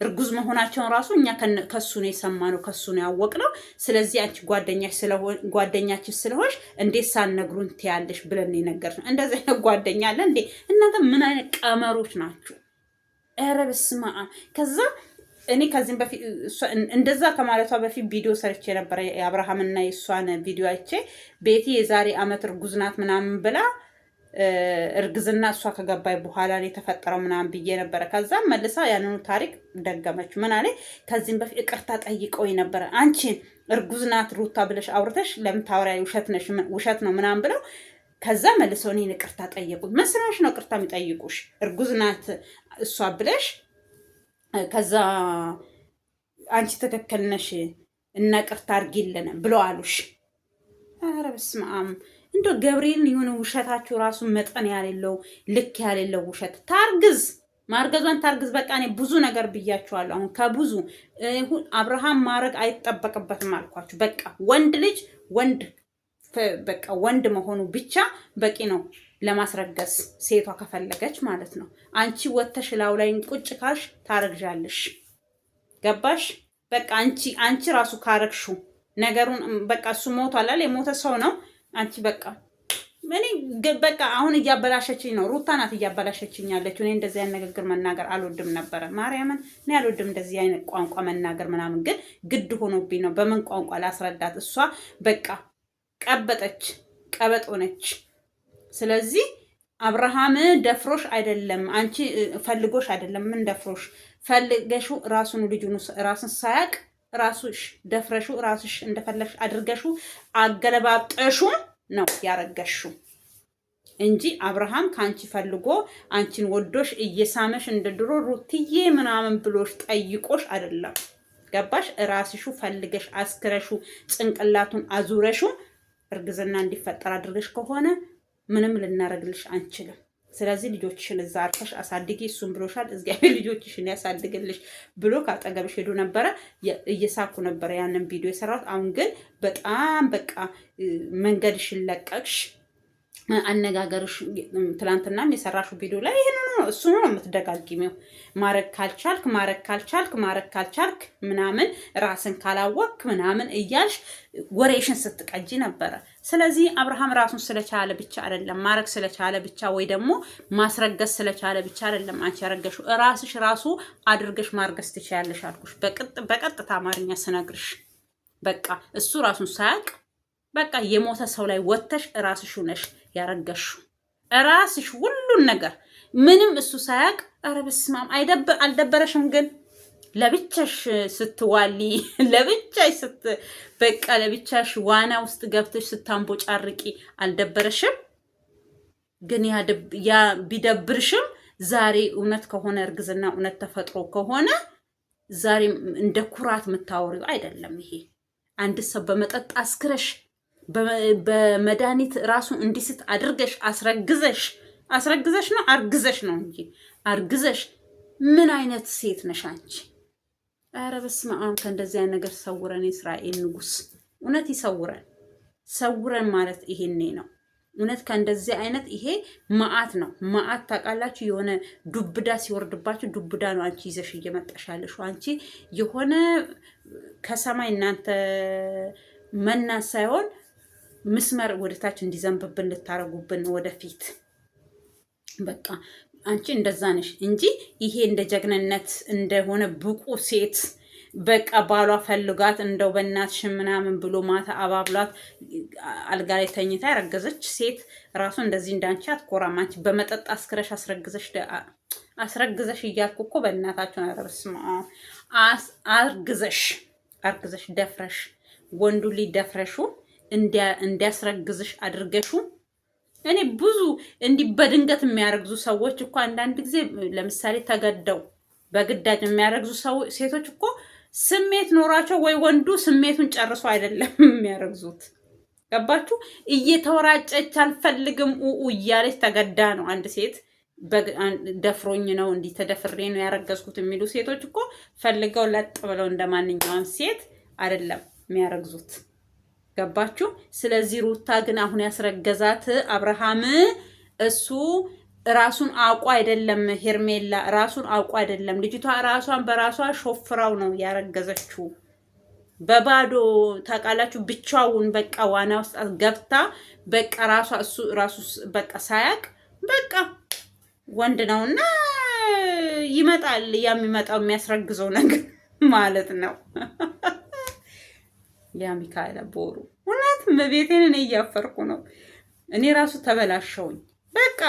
እርጉዝ መሆናቸውን ራሱ እኛ ከሱ ነው የሰማነው፣ ከሱ ነው ያወቅነው። ስለዚህ አንቺ ጓደኛችን ስለሆንሽ እንዴት ሳትነግሩን ትያለሽ ብለን የነገርሽ ነው። እንደዚህ አይነት ጓደኛ አለ እንዴ? እናንተ ምን አይነት ቀመሮች ናችሁ? ኧረ በስመ አብ። ከዛ እኔ ከዚህም በፊት እንደዛ ከማለቷ በፊት ቪዲዮ ሰርቼ ነበር፣ የአብርሃምና የእሷን ቪዲዮ አይቼ ቤቲ የዛሬ አመት እርጉዝ ናት ምናምን ብላ እርግዝና እሷ ከገባይ በኋላ ነው የተፈጠረው ምናምን ብዬ ነበረ። ከዛ መልሳ ያንኑ ታሪክ ደገመች። ምን አለ ከዚህም በፊት ይቅርታ ጠይቀው ነበረ፣ አንቺን እርጉዝ ናት ሩታ ብለሽ አውርተሽ ለምን ታወሪያለሽ? ውሸት ነው ምናምን ብለው ከዛ መልሰው እኔን ይቅርታ ጠየቁኝ። መስራሽ ነው ይቅርታ የሚጠይቁሽ? እርጉዝ ናት እሷ ብለሽ ከዛ አንቺ ትክክል ነሽ እና ይቅርታ አድርጊልን ብለው አሉሽ። ኧረ በስመ አብ። እንደው ገብርኤልን የሆነ ውሸታችሁ ራሱ መጠን ያሌለው ልክ ያሌለው ውሸት። ታርግዝ፣ ማርገዟን ታርግዝ። በቃ እኔ ብዙ ነገር ብያችኋለሁ። አሁን ከብዙ አብርሃም ማድረግ አይጠበቅበትም አልኳችሁ። በቃ ወንድ ልጅ በቃ ወንድ መሆኑ ብቻ በቂ ነው ለማስረገዝ፣ ሴቷ ከፈለገች ማለት ነው። አንቺ ወተሽ ላው ላይ ቁጭ ካልሽ ታረግዣለሽ። ገባሽ? በቃ አንቺ ራሱ ካረግሹ ነገሩን በቃ እሱ ሞቷል አይደል? የሞተ ሰው ነው። አንቺ በቃ እኔ በቃ አሁን እያበላሸችኝ ነው። ሩታ ናት እያበላሸችኝ ያለችው። እኔ እንደዚህ አይነት ንግግር መናገር አልወድም ነበረ። ማርያምን እኔ አልወድም እንደዚህ አይነት ቋንቋ መናገር ምናምን፣ ግን ግድ ሆኖብኝ ነው። በምን ቋንቋ ላስረዳት? እሷ በቃ ቀበጠች፣ ቀበጥ ሆነች። ስለዚህ አብርሃም ደፍሮሽ አይደለም፣ አንቺ ፈልጎሽ አይደለም። ምን ደፍሮሽ? ፈልገሹ ራሱን ልጁን ራስን ሳያቅ ራሱሽ ደፍረሹ ራስሽ እንደፈለግሽ አድርገሹ አገለባብጠሹ ነው ያረገሹ እንጂ አብርሃም ካንቺ ፈልጎ አንቺን ወዶሽ እየሳመሽ እንደድሮ ሩትዬ ምናምን ብሎሽ ጠይቆሽ አይደለም። ገባሽ? ራስሹ ፈልገሽ አስክረሹ ጭንቅላቱን አዙረሹ እርግዝና እንዲፈጠር አድርገሽ ከሆነ ምንም ልናረግልሽ አንችልም። ስለዚህ ልጆችሽን እዛ አርፈሽ አሳድጊ። እሱም ብሎሻል፣ እግዚአብሔር ልጆችሽን ያሳድግልሽ ብሎ ካጠገብሽ ሄዶ ነበረ። እየሳኩ ነበረ ያንን ቪዲዮ የሰራት። አሁን ግን በጣም በቃ መንገድሽን ለቀቅሽ። አነጋገርሽ ትላንትናም የሰራሹ ቪዲዮ ላይ ይሄን ነው እሱ ነው የምትደጋግሚው። ማረግ ካልቻልክ ምናምን ራስን ካላወቅክ ምናምን እያልሽ ወሬሽን ስትቀጂ ነበረ። ስለዚህ አብርሃም ራሱን ስለቻለ ብቻ አይደለም፣ ማረግ ስለቻለ ብቻ ወይ ደግሞ ማስረገዝ ስለቻለ ብቻ አይደለም አንቺ ያረገሽው። ራስሽ ራሱ አድርገሽ ማርገዝ ትችያለሽ አልኩሽ። በቀጥታ አማርኛ ስነግርሽ በቃ እሱ ራሱን ሳያውቅ በቃ የሞተ ሰው ላይ ወተሽ ራስሽ ነሽ ያረገሹ ራስሽ ሁሉን ነገር ምንም እሱ ሳያውቅ። ኧረ በስመ አብ። አልደበረሽም ግን ለብቻሽ ስትዋሊ ለብቻሽ በቃ ለብቻሽ ዋና ውስጥ ገብተሽ ስታንቦጫርቂ አልደበረሽም? ግን ያ ቢደብርሽም ዛሬ እውነት ከሆነ እርግዝና እውነት ተፈጥሮ ከሆነ ዛሬ እንደ ኩራት የምታወሪው አይደለም። ይሄ አንድ ሰው በመጠጥ አስክረሽ በመድኃኒት ራሱ እንዲስት አድርገሽ አስረግዘሽ ነው አርግዘሽ ነው እንጂ አርግዘሽ ምን አይነት ሴት ነሽ አንቺ? ኧረ በስመ አብ። ከእንደዚህ አይነት ነገር ሰውረን የእስራኤል ንጉስ እውነት ይሰውረን። ሰውረን ማለት ይሄኔ ነው። እውነት ከእንደዚህ አይነት ይሄ መዓት ነው። መዓት ታውቃላችሁ፣ የሆነ ዱብዳ ሲወርድባችሁ ዱብዳ ነው አንቺ ይዘሽ እየመጣሻለሽ። አንቺ የሆነ ከሰማይ እናንተ መና ሳይሆን ምስመር ወደታች እንዲዘንብብን ልታረጉብን ወደፊት። በቃ አንቺ እንደዛ ነሽ እንጂ ይሄ እንደ ጀግንነት እንደሆነ ብቁ ሴት በቃ ባሏ ፈልጋት እንደው በእናትሽ ምናምን ብሎ ማታ አባብሏት አልጋ ላይ ተኝታ ያረገዘች ሴት ራሱ እንደዚህ እንዳንቺ አትኮራም። አንቺ በመጠጥ አስክረሽ አስረግዘሽ እያልኩ እኮ በእናታችሁ አረስማ አርግዘሽ ደፍረሽ ወንዱ ሊደፍረሹ እንዲያስረግዝሽ አድርገሹ። እኔ ብዙ እንዲህ በድንገት የሚያረግዙ ሰዎች እኮ አንዳንድ ጊዜ ለምሳሌ ተገደው በግዳጅ የሚያረግዙ ሴቶች እኮ ስሜት ኖራቸው ወይ ወንዱ ስሜቱን ጨርሶ አይደለም የሚያረግዙት። ገባችሁ? እየተወራጨች አልፈልግም እያለች ተገዳ ነው። አንድ ሴት ደፍሮኝ ነው እንዲህ ተደፍሬ ነው ያረገዝኩት የሚሉ ሴቶች እኮ ፈልገው ለጥ ብለው እንደማንኛውም ሴት አይደለም የሚያረግዙት። ገባችሁ? ስለዚህ ሩታ ግን አሁን ያስረገዛት አብርሃም እሱ ራሱን አውቆ አይደለም። ሄርሜላ ራሱን አውቆ አይደለም። ልጅቷ ራሷን በራሷ ሾፍራው ነው ያረገዘችው። በባዶ ታውቃላችሁ፣ ብቻውን በቃ ዋና ውስጥ ገብታ በቃ እሱ ራሱ በቃ ሳያቅ በቃ ወንድ ነውና ይመጣል። የሚመጣው የሚያስረግዘው ነገር ማለት ነው። ያ ሚካኤል ቦሩ እውነት መቤቴን እያፈርኩ ነው። እኔ ራሱ ተበላሸውኝ። በቃ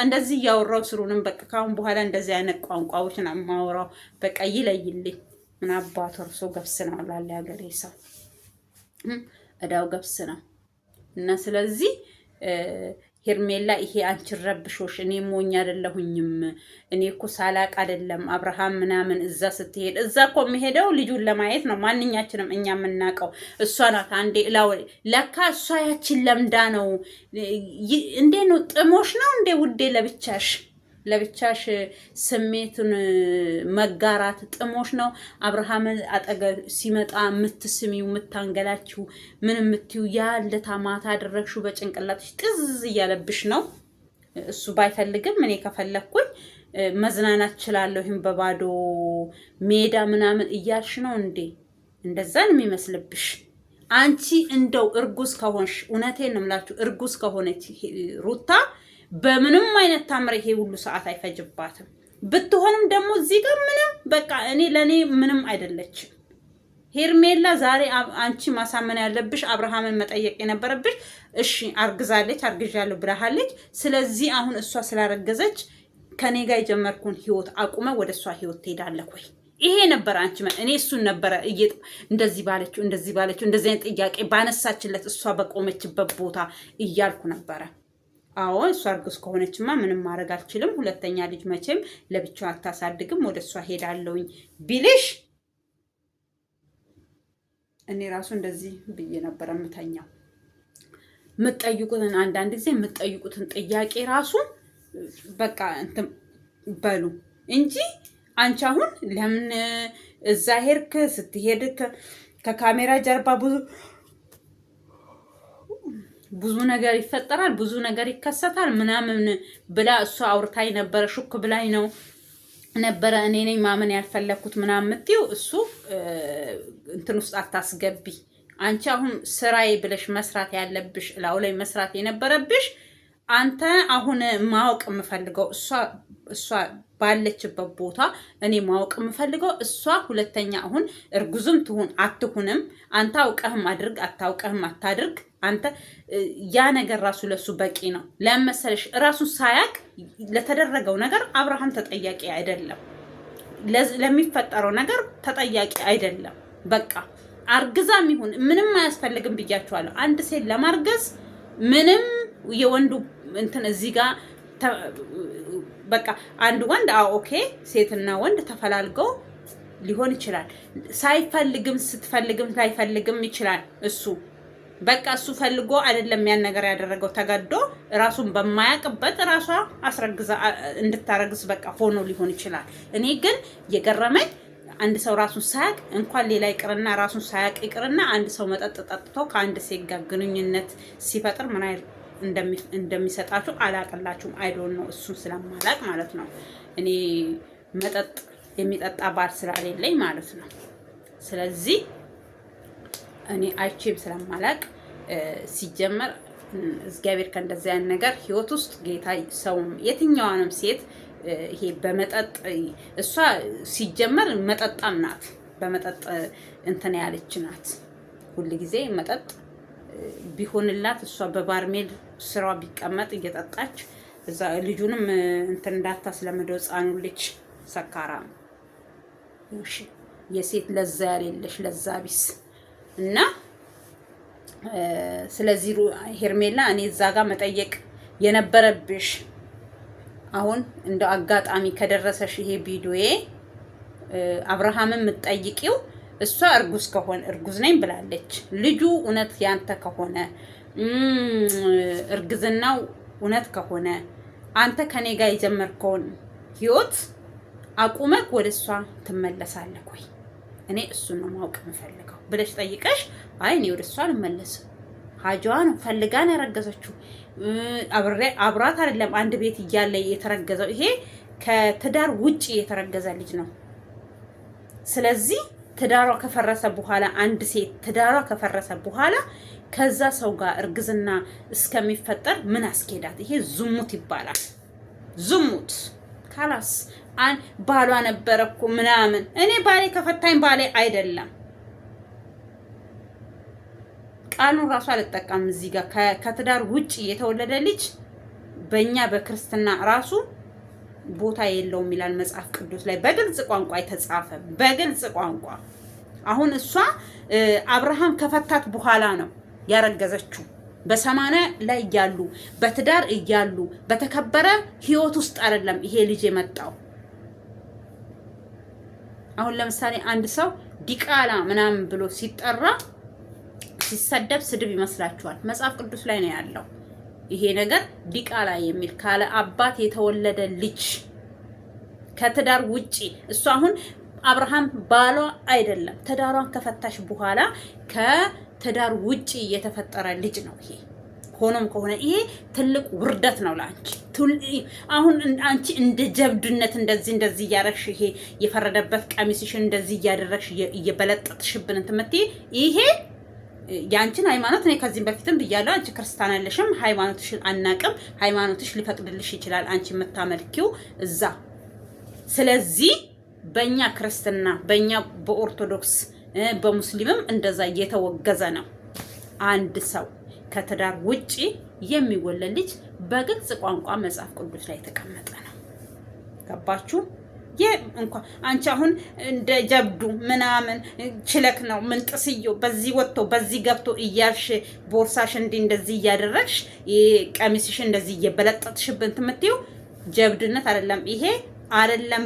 እንደዚህ እያወራው ስሩንም በቃ ካሁን በኋላ እንደዚህ አይነት ቋንቋዎች ነው የማወራው። በቃ ይለይልኝ። ምን አባቱ እርሶ ገብስ ነው አላለ ሀገሬ ሰው እዳው ገብስ ነው። እና ስለዚህ ሄርሜላ ይሄ አንቺ ረብሾሽ፣ እኔ ሞኝ አይደለሁኝም። እኔ እኮ ሳላቅ አይደለም አብርሃም ምናምን እዛ ስትሄድ እዛ እኮ የሚሄደው ልጁን ለማየት ነው። ማንኛችንም እኛ የምናውቀው እሷ ናት። አንዴ ለካ እሷ ያችን ለምዳ ነው እንዴ? ነው ጥሞሽ ነው እንዴ ውዴ? ለብቻሽ ስሜቱን መጋራት ጥሞሽ ነው። አብርሃም አጠገብ ሲመጣ የምትስሚው የምታንገላችሁ ምን የምትዩ ያለታ ማታ አደረግሽው በጭንቅላትሽ ጥዝ እያለብሽ ነው። እሱ ባይፈልግም እኔ ከፈለኩኝ መዝናናት እችላለሁ። ይሄን በባዶ ሜዳ ምናምን እያልሽ ነው እንዴ? እንደዛ ነው የሚመስልብሽ። አንቺ እንደው እርጉዝ ከሆንሽ እውነቴን ነው የምላችሁ፣ እርጉዝ ከሆነች ሩታ በምንም አይነት ታምር ይሄ ሁሉ ሰዓት አይፈጅባትም። ብትሆንም ደግሞ እዚህ ጋር ምንም በቃ ለኔ ምንም አይደለችም። ሄርሜላ ዛሬ አንቺ ማሳመን ያለብሽ አብርሃምን መጠየቅ የነበረብሽ እሺ አርግዛለች አርግዣለሁ ብለሃለች። ስለዚህ አሁን እሷ ስላረገዘች ከኔ ጋር የጀመርኩን ህይወት አቁመ ወደ እሷ ህይወት ትሄዳለህ ወይ? ይሄ ነበር አንቺ እኔ እሱን ነበረ እንደዚህ ባለችው እንደዚህ አይነት ጥያቄ ባነሳችለት እሷ በቆመችበት ቦታ እያልኩ ነበረ። አዎ እሷ እርጉዝ ከሆነችማ ምንም ማድረግ አልችልም። ሁለተኛ ልጅ መቼም ለብቻው አታሳድግም። ወደ እሷ ሄዳለሁኝ ቢልሽ እኔ ራሱ እንደዚህ ብዬ ነበር የምተኛው። የምትጠይቁትን አንዳንድ ጊዜ የምትጠይቁትን ጥያቄ ራሱ በቃ እንትን በሉ እንጂ አንቺ አሁን ለምን እዛ ሄድክ? ስትሄድ ከካሜራ ጀርባ ብዙ ነገር ይፈጠራል፣ ብዙ ነገር ይከሰታል ምናምን ብላ እሷ አውርታኝ ነበረ። ሹክ ብላኝ ነው ነበረ። እኔ ነኝ ማመን ያልፈለኩት ምናምን የምትይው እሱ እንትን ውስጥ አታስገቢ። አንቺ አሁን ስራዬ ብለሽ መስራት ያለብሽ ላው ላይ መስራት የነበረብሽ አንተ አሁን ማወቅ የምፈልገው እሷ ባለችበት ቦታ እኔ ማወቅ የምፈልገው እሷ ሁለተኛ አሁን እርጉዝም ትሁን አትሁንም አንተ አውቀህም አድርግ አታውቀህም አታድርግ አንተ ያ ነገር ራሱ ለሱ በቂ ነው። ለምሳሌሽ ራሱ ሳያቅ ለተደረገው ነገር አብርሃም ተጠያቂ አይደለም። ለሚፈጠረው ነገር ተጠያቂ አይደለም። በቃ አርግዛም ይሁን ምንም አያስፈልግም ብያችኋለሁ። አንድ ሴት ለማርገዝ ምንም የወንዱ እንትን እዚህ ጋር በቃ አንድ ወንድ ኦኬ ሴትና ወንድ ተፈላልገው ሊሆን ይችላል። ሳይፈልግም ስትፈልግም ሳይፈልግም ይችላል። እሱ በቃ እሱ ፈልጎ አይደለም ያን ነገር ያደረገው ተገዶ ራሱን በማያቅበት ራሷ አስረግዛ እንድታረግዝ በቃ ሆኖ ሊሆን ይችላል። እኔ ግን የገረመኝ አንድ ሰው ራሱን ሳያቅ እንኳን ሌላ ይቅርና ራሱን ሳያቅ ይቅርና አንድ ሰው መጠጥ ጠጥቶ ከአንድ ሴት ጋር ግንኙነት ሲፈጥር ምን አይል እንደሚሰጣችሁ አላቅላችሁም። አይዶን ነው እሱን ስለማላቅ ማለት ነው። እኔ መጠጥ የሚጠጣ ባል ስላሌለኝ ማለት ነው። ስለዚህ እኔ አይቼም ስለማላቅ ሲጀመር እግዚአብሔር ከእንደዚህ አይነት ነገር ህይወት ውስጥ ጌታ ሰውም የትኛዋንም ሴት ይሄ በመጠጥ እሷ ሲጀመር መጠጣም ናት። በመጠጥ እንትን ያለች ናት። ሁሉ ጊዜ መጠጥ ቢሆንላት እሷ በባርሜል ስራዋ ቢቀመጥ እየጠጣች እዛ ልጁንም እንትን እንዳታስለምደው ህፃኑ ልጅ ሰካራም እሺ፣ የሴት ለዛ ያሌለሽ ለዛ ቢስ እና ስለዚህ ሄርሜላ እኔ እዛ ጋር መጠየቅ የነበረብሽ አሁን እንደ አጋጣሚ ከደረሰሽ ይሄ ቪዲዮዬ አብርሃምን የምትጠይቂው እሷ እርጉዝ ነኝ ብላለች። ልጁ እውነት ያንተ ከሆነ እርግዝናው እውነት ከሆነ አንተ ከኔ ጋር የጀመርከውን ህይወት አቁመክ ወደ እሷ ትመለሳለህ ወይ? እኔ እሱን ነው ማወቅ የምፈልገው ብለሽ ጠይቀሽ፣ አይ እኔ ወደ እሷ አልመለስም ሀጃዋን ፈልጋን ያረገዘችው አብራት አይደለም አንድ ቤት እያለ የተረገዘው ይሄ ከትዳር ውጪ የተረገዘ ልጅ ነው። ስለዚህ ትዳሯ ከፈረሰ በኋላ አንድ ሴት ትዳሯ ከፈረሰ በኋላ ከዛ ሰው ጋር እርግዝና እስከሚፈጠር ምን አስኬዳት? ይሄ ዝሙት ይባላል። ዝሙት ካላስ ባሏ ነበረኩ ምናምን። እኔ ባሌ ከፈታኝ ባሌ አይደለም። ቃሉን ራሱ አልጠቀም እዚህ ጋር ከትዳር ውጪ የተወለደ ልጅ በእኛ በክርስትና ራሱ ቦታ የለውም ይላል መጽሐፍ ቅዱስ ላይ በግልጽ ቋንቋ የተጻፈ በግልጽ ቋንቋ። አሁን እሷ አብርሃም ከፈታት በኋላ ነው ያረገዘችው። በ80 ላይ እያሉ በትዳር እያሉ በተከበረ ህይወት ውስጥ አይደለም ይሄ ልጅ የመጣው። አሁን ለምሳሌ አንድ ሰው ዲቃላ ምናምን ብሎ ሲጠራ ሲሰደብ ስድብ ይመስላችኋል? መጽሐፍ ቅዱስ ላይ ነው ያለው ይሄ ነገር። ዲቃላ የሚል ካለ አባት የተወለደ ልጅ ከትዳር ውጪ እሱ አሁን አብርሃም ባሏ አይደለም። ትዳሯን ከፈታሽ በኋላ ከትዳር ውጪ የተፈጠረ ልጅ ነው ይሄ። ሆኖም ከሆነ ይሄ ትልቅ ውርደት ነው ላንቺ። አሁን አንቺ እንደ ጀብድነት እንደዚህ እያረግሽ ይሄ የፈረደበት ቀሚስሽን እንደዚህ እያደረግሽ እየበለጠጥሽብን እንትምትይ ይሄ ያንቺን ሃይማኖት ነው። ከዚህም በፊትም ብያለሁ። አንቺ ክርስቲያን አይደለሽም፣ ሃይማኖትሽን አናቅም። ሃይማኖትሽ ሊፈቅድልሽ ይችላል አንቺ የምታመልኪው እዛ። ስለዚህ በእኛ ክርስትና በእኛ በኦርቶዶክስ በሙስሊምም እንደዛ እየተወገዘ ነው። አንድ ሰው ከትዳር ውጪ የሚወለድ ልጅ በግልጽ ቋንቋ መጽሐፍ ቅዱስ ላይ የተቀመጠ ነው። ገባችሁ? እንኳን አንቺ አሁን እንደ ጀብዱ ምናምን ችለክ ነው ምን ጥስዮ በዚህ ወጥቶ በዚህ ገብቶ እያልሽ ቦርሳሽ እንደዚህ እያደረግሽ ቀሚስሽ እንደዚህ እየበለጠጥሽብን ትምትዩ ጀብድነት አይደለም ይሄ። አይደለም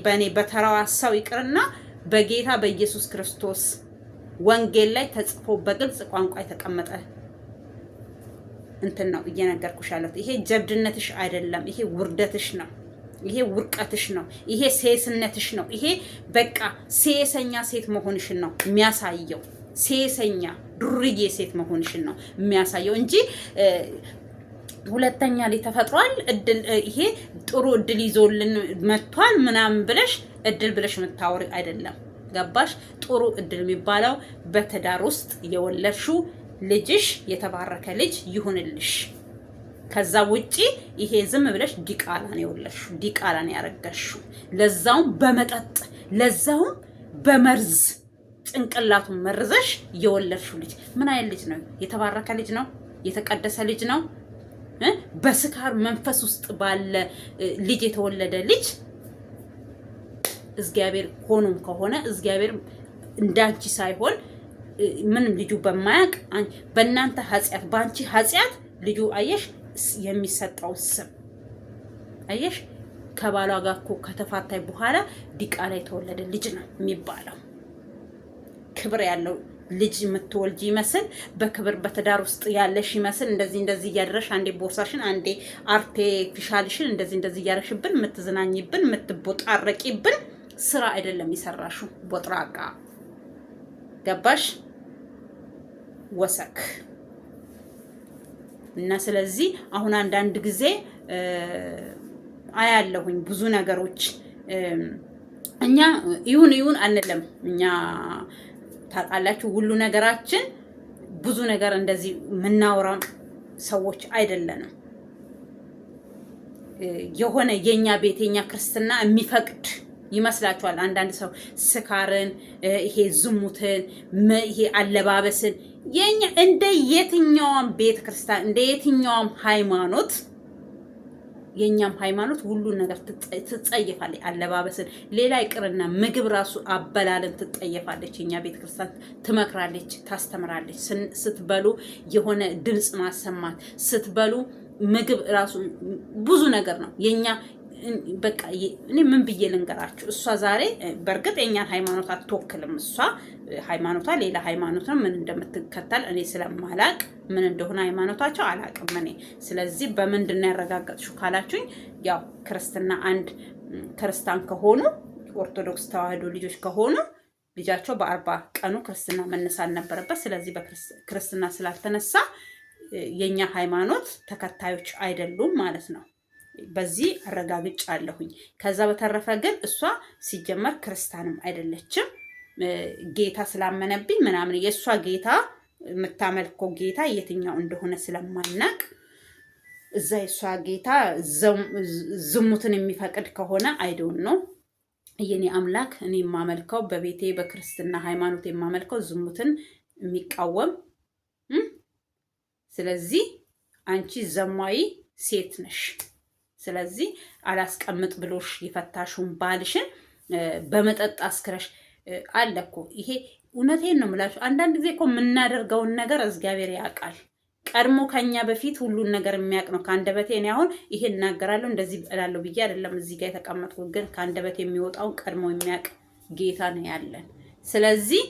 በኔ በተራዋ ሰው ይቅርና በጌታ በኢየሱስ ክርስቶስ ወንጌል ላይ ተጽፎ በግልጽ ቋንቋ የተቀመጠ እንትን ነው እየነገርኩሽ ያለሁት። ይሄ ጀብድነትሽ አይደለም፣ ይሄ ውርደትሽ ነው። ይሄ ውርቀትሽ ነው። ይሄ ሴስነትሽ ነው። ይሄ በቃ ሴሰኛ ሴት መሆንሽን ነው የሚያሳየው። ሴሰኛ ዱርዬ ሴት መሆንሽን ነው የሚያሳየው እንጂ ሁለተኛ ላይ ተፈጥሯል እድል ይሄ ጥሩ እድል ይዞልን መጥቷል ምናምን ብለሽ እድል ብለሽ የምታወሪ አይደለም። ገባሽ? ጥሩ እድል የሚባለው በትዳር ውስጥ የወለድሽው ልጅሽ የተባረከ ልጅ ይሁንልሽ። ከዛ ውጪ ይሄ ዝም ብለሽ ዲቃላ ነው የወለድሽው፣ ዲቃላ ነው ያረጋሽው። ለዛውም በመጠጥ ለዛውም በመርዝ ጭንቅላቱን መርዘሽ የወለድሽው ልጅ ምን አይነት ልጅ ነው? የተባረከ ልጅ ነው? የተቀደሰ ልጅ ነው? በስካር መንፈስ ውስጥ ባለ ልጅ የተወለደ ልጅ እግዚአብሔር ሆኖም ከሆነ እግዚአብሔር እንዳንቺ ሳይሆን ምንም ልጁ በማያቅ በእናንተ ኃጢአት ባንቺ ኃጢአት ልጁ አየሽ የሚሰጠው ስም አየሽ። ከባሏ ጋር እኮ ከተፋታይ በኋላ ዲቃላ የተወለደ ልጅ ነው የሚባለው። ክብር ያለው ልጅ የምትወልጂ ይመስል በክብር በትዳር ውስጥ ያለሽ ይመስል እንደዚህ እያደረሽ አንዴ ቦርሳሽን አንዴ አርቴፊሻልሽን እንደዚህ እያደረሽብን የምትዝናኝብን የምትቦጣረቂብን ስራ አይደለም ይሰራሹ ቦጥራቃ። ገባሽ? ወሰክ እና ስለዚህ አሁን አንዳንድ ጊዜ አያለሁኝ ብዙ ነገሮች እኛ ይሁን አንለም። እኛ ታውቃላችሁ ሁሉ ነገራችን ብዙ ነገር እንደዚህ ምናወራ ሰዎች አይደለንም። የሆነ የኛ ቤት የኛ ክርስትና የሚፈቅድ ይመስላችኋል? አንዳንድ ሰው ስካርን፣ ይሄ ዝሙትን፣ ይሄ አለባበስን የኛ እንደ የትኛውም ቤተ ክርስቲያን እንደ የትኛውም ሃይማኖት የኛም ሃይማኖት ሁሉን ነገር ትጸየፋለች። አለባበስን ሌላ ይቅርና ምግብ ራሱ አበላልን ትጸየፋለች። የኛ ቤተክርስቲያን ትመክራለች፣ ታስተምራለች። ስትበሉ የሆነ ድምጽ ማሰማት፣ ስትበሉ ምግብ ራሱ ብዙ ነገር ነው የኛ። በቃ እኔ ምን ብዬ ልንገራችሁ? እሷ ዛሬ በእርግጥ የኛን ሃይማኖት አትወክልም። እሷ ሃይማኖቷ ሌላ ሃይማኖት ነው። ምን እንደምትከተል እኔ ስለማላቅ ምን እንደሆነ ሃይማኖታቸው አላቅም እኔ። ስለዚህ በምንድን ነው ያረጋገጥሽው ካላችሁኝ፣ ያው ክርስትና አንድ ክርስቲያን ከሆኑ ኦርቶዶክስ ተዋህዶ ልጆች ከሆኑ ልጃቸው በ40 ቀኑ ክርስትና መነሳት ነበረበት። ስለዚህ በክርስትና ስላልተነሳ የኛ ሃይማኖት ተከታዮች አይደሉም ማለት ነው። በዚህ አረጋግጫለሁኝ። ከዛ በተረፈ ግን እሷ ሲጀመር ክርስቲያንም አይደለችም። ጌታ ስላመነብኝ ምናምን የእሷ ጌታ የምታመልከው ጌታ የትኛው እንደሆነ ስለማናቅ እዛ የእሷ ጌታ ዝሙትን የሚፈቅድ ከሆነ አይዶን ነው። የኔ አምላክ እኔ የማመልከው በቤቴ በክርስትና ሃይማኖት የማመልከው ዝሙትን የሚቃወም ስለዚህ አንቺ ዘማዊ ሴት ነሽ። ስለዚህ አላስቀምጥ ብሎሽ የፈታሹን ባልሽን በመጠጥ አስክረሽ አለኮ። ይሄ እውነቴን ነው የምላችሁ። አንዳንድ ጊዜ እኮ የምናደርገውን ነገር እግዚአብሔር ያውቃል። ቀድሞ ከኛ በፊት ሁሉን ነገር የሚያውቅ ነው። ከአንደበቴ እኔ አሁን ይሄ እናገራለሁ እንደዚህ እላለሁ ብዬ አይደለም እዚህ ጋር የተቀመጥኩት፣ ግን ከአንደበቴ የሚወጣውን ቀድሞ የሚያውቅ ጌታ ነው ያለን። ስለዚህ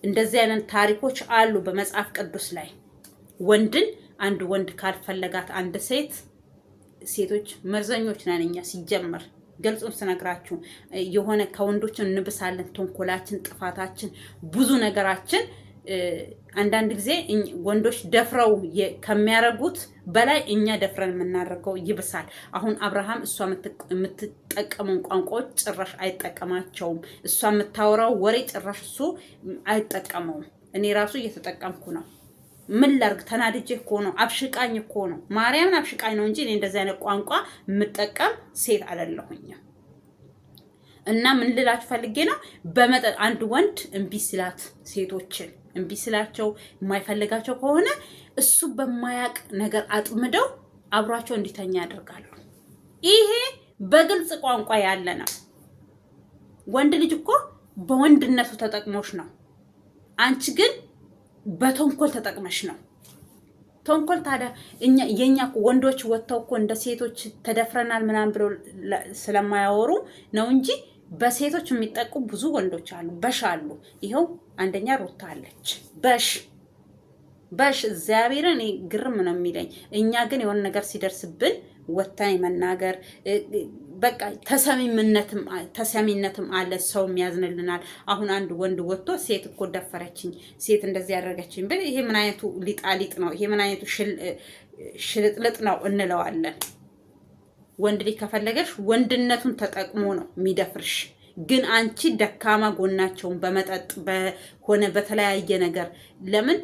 እንደዚህ አይነት ታሪኮች አሉ በመጽሐፍ ቅዱስ ላይ። ወንድን አንድ ወንድ ካልፈለጋት አንድ ሴቶች መርዘኞች ነን እኛ ሲጀመር። ገልጹን ስነግራችሁ የሆነ ከወንዶች እንብሳለን። ተንኮላችን፣ ጥፋታችን፣ ብዙ ነገራችን አንዳንድ ጊዜ ወንዶች ደፍረው ከሚያረጉት በላይ እኛ ደፍረን የምናደርገው ይብሳል። አሁን አብርሃም እሷ የምትጠቀመውን ቋንቋዎች ጭራሽ አይጠቀማቸውም። እሷ የምታወራው ወሬ ጭራሽ እሱ አይጠቀመውም። እኔ ራሱ እየተጠቀምኩ ነው። ምን ላርግ? ተናድጄ እኮ ነው። አብሽቃኝ እኮ ነው። ማርያምን አብሽቃኝ ነው እንጂ እኔ እንደዚህ አይነት ቋንቋ የምጠቀም ሴት አይደለሁኝም። እና ምን ልላችሁ ፈልጌ ነው፣ በመጠን አንድ ወንድ እምቢ ስላት ሴቶችን እምቢ ስላቸው የማይፈልጋቸው ከሆነ እሱ በማያቅ ነገር አጥምደው አብሯቸው እንዲተኛ ያደርጋሉ። ይሄ በግልጽ ቋንቋ ያለ ነው። ወንድ ልጅ እኮ በወንድነቱ ተጠቅሞሽ ነው። አንቺ ግን በተንኮል ተጠቅመሽ ነው። ተንኮል ታዲያ የኛ ወንዶች ወጥተው እኮ እንደ ሴቶች ተደፍረናል ምናምን ብለው ስለማያወሩ ነው እንጂ በሴቶች የሚጠቁ ብዙ ወንዶች አሉ። በሽ አሉ። ይኸው አንደኛ ሩታ አለች። በሽ እግዚአብሔርን እኔ ግርም ነው የሚለኝ። እኛ ግን የሆነ ነገር ሲደርስብን ወጥተን የመናገር በቃ ተሰሚነትም አለ። ሰውም ያዝንልናል። አሁን አንድ ወንድ ወጥቶ ሴት እኮ ደፈረችኝ፣ ሴት እንደዚህ ያደረገችኝ ብል ይሄ ምን አይነቱ ሊጣሊጥ ነው? ይሄ ምን አይነቱ ሽልጥልጥ ነው እንለዋለን። ወንድ ልጅ ከፈለገሽ ወንድነቱን ተጠቅሞ ነው የሚደፍርሽ። ግን አንቺ ደካማ ጎናቸውን በመጠጥ በሆነ በተለያየ ነገር ለምን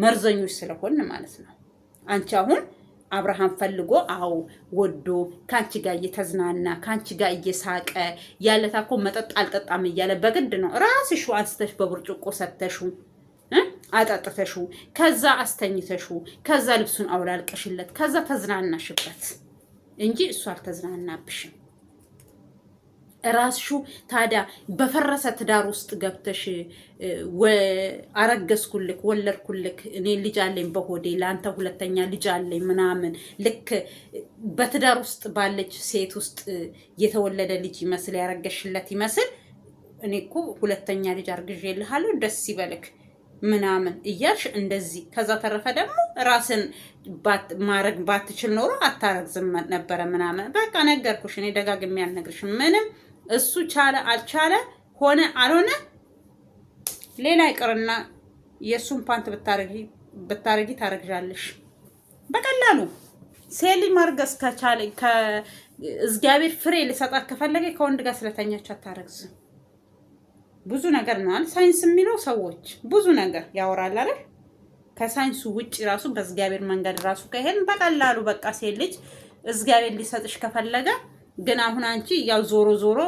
መርዘኞች ስለሆን ማለት ነው። አንቺ አሁን አብርሃም ፈልጎ ወዶ ካንቺ ጋር እየተዝናና ካንቺ ጋር እየሳቀ ያለታ እኮ መጠጥ አልጠጣም እያለ በግድ ነው ራስሽ አንስተሽ በብርጭቆ ሰተሹ አጣጥተሹ ከዛ አስተኝተሹ ከዛ ልብሱን አውላልቀሽለት ከዛ ተዝናናሽበት እንጂ እሱ አልተዝናናብሽም። ራስሹ ታዲያ በፈረሰ ትዳር ውስጥ ገብተሽ አረገዝኩልክ ወለድኩልክ እኔ ልጅ አለኝ በሆዴ ላንተ ሁለተኛ ልጅ አለኝ ምናምን ልክ በትዳር ውስጥ ባለች ሴት ውስጥ የተወለደ ልጅ ይመስል ያረገሽለት ይመስል እኔ እኮ ሁለተኛ ልጅ አርግዤልሃለሁ ደስ ይበልክ ምናምን እያልሽ እንደዚህ። ከዛ ተረፈ ደግሞ ራስን ማረግ ባትችል ኖሮ አታረግዝም ነበረ ምናምን። በቃ ነገርኩሽ። እኔ ደጋግሜ አልነግርሽም። ምንም እሱ ቻለ አልቻለ ሆነ አልሆነ ሌላ ይቅርና የእሱን ፓንት ብታረጊ ታረግዣለሽ። በቀላሉ ሴት ልጅ ማርገዝ ከቻለ ከእግዚአብሔር ፍሬ ሊሰጣት ከፈለገ ከወንድ ጋር ስለተኛች አታረግዝም። ብዙ ነገር ነው ሳይንስ የሚለው ሰዎች ብዙ ነገር ያወራል አይደል? ከሳይንሱ ውጭ ራሱ በእግዚአብሔር መንገድ ራሱ ከሄድን በቀላሉ በቃ ሴት ልጅ እግዚአብሔር ሊሰጥሽ ከፈለገ ግን አሁን አንቺ ያው ዞሮ ዞሮ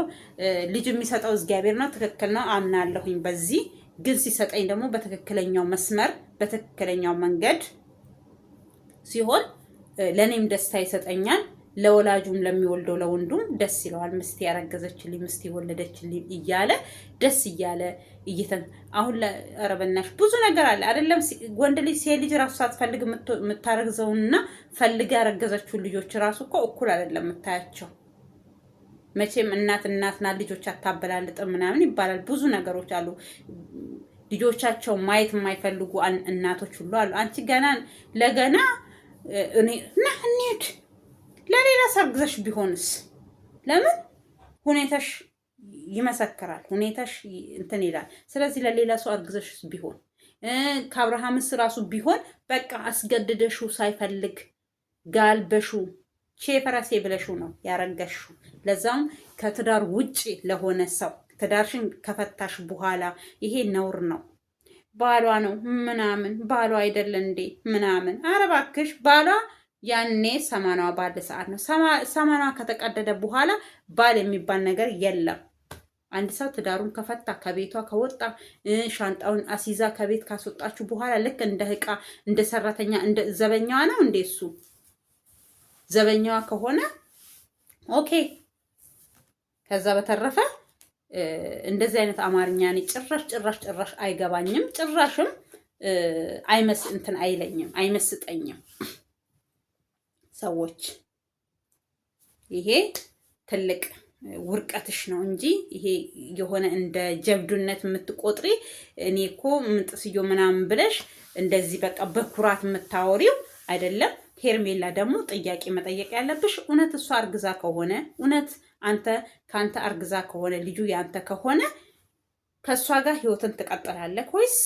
ልጅ የሚሰጠው እግዚአብሔር ነው። ትክክል ነው አምናለሁኝ በዚህ ግን ሲሰጠኝ ደግሞ በትክክለኛው መስመር በትክክለኛው መንገድ ሲሆን ለኔም ደስታ ይሰጠኛል። ለወላጁም ለሚወልደው ለወንዱም ደስ ይለዋል። ምስት ያረገዘችልኝ ምስት የወለደችልኝ እያለ ደስ እያለ አሁን ለረበናሽ ብዙ ነገር አለ አይደለም? ወንድ ልጅ ሴት ልጅ ራሱ ሳትፈልግ የምታረግዘውና ፈልጋ ያረገዘችውን ልጆች ራሱ እኮ እኩል አይደለም የምታያቸው። መቼም እናትና ልጆች አታበላልጥም ምናምን ይባላል። ብዙ ነገሮች አሉ። ልጆቻቸው ማየት የማይፈልጉ እናቶች ሁሉ አሉ። አንቺ ገና ለገና እንሂድ ለሌላ ሰርግዘሽ ቢሆንስ? ለምን ሁኔታሽ ይመሰክራል፣ ሁኔታሽ እንትን ይላል። ስለዚህ ለሌላ ሰው አርግዘሽ ቢሆን ከአብርሃምስ ራሱ ቢሆን በቃ አስገድደሹ ሳይፈልግ ጋልበሹ ቼፈራሴ ብለሹ ነው ያረገሹ። ለዛም ከትዳር ውጪ ለሆነ ሰው ትዳርሽን ከፈታሽ በኋላ ይሄ ነውር ነው። ባሏ ነው ምናምን ባሏ አይደለ እንዴ ምናምን። ኧረ እባክሽ ባሏ ያኔ ሰማኗ ባለ ሰዓት ነው። ሰማኗ ከተቀደደ በኋላ ባል የሚባል ነገር የለም። አንድ ሰው ትዳሩን ከፈታ ከቤቷ ከወጣ ሻንጣውን አሲዛ ከቤት ካስወጣችሁ በኋላ ልክ እንደ ዕቃ እንደ ሰራተኛ እንደ ዘበኛዋ ነው እንዴ እሱ ዘበኛዋ ከሆነ ኦኬ። ከዛ በተረፈ እንደዚህ አይነት አማርኛ እኔ ጭራሽ አይገባኝም። ጭራሽም እንትን አይለኝም፣ አይመስጠኝም። ሰዎች ይሄ ትልቅ ውርቀትሽ ነው እንጂ ይሄ የሆነ እንደ ጀብዱነት የምትቆጥሪ እኔ እኮ ምንጥስዮ ምናምን ብለሽ እንደዚህ በቃ በኩራት የምታወሪው አይደለም። ሄርሜላ ደግሞ ጥያቄ መጠየቅ ያለብሽ እውነት እሷ አርግዛ ከሆነ እውነት ከአንተ አርግዛ ከሆነ ልጁ ያንተ ከሆነ ከእሷ ጋር ህይወትን ትቀጥላለህ ወይስ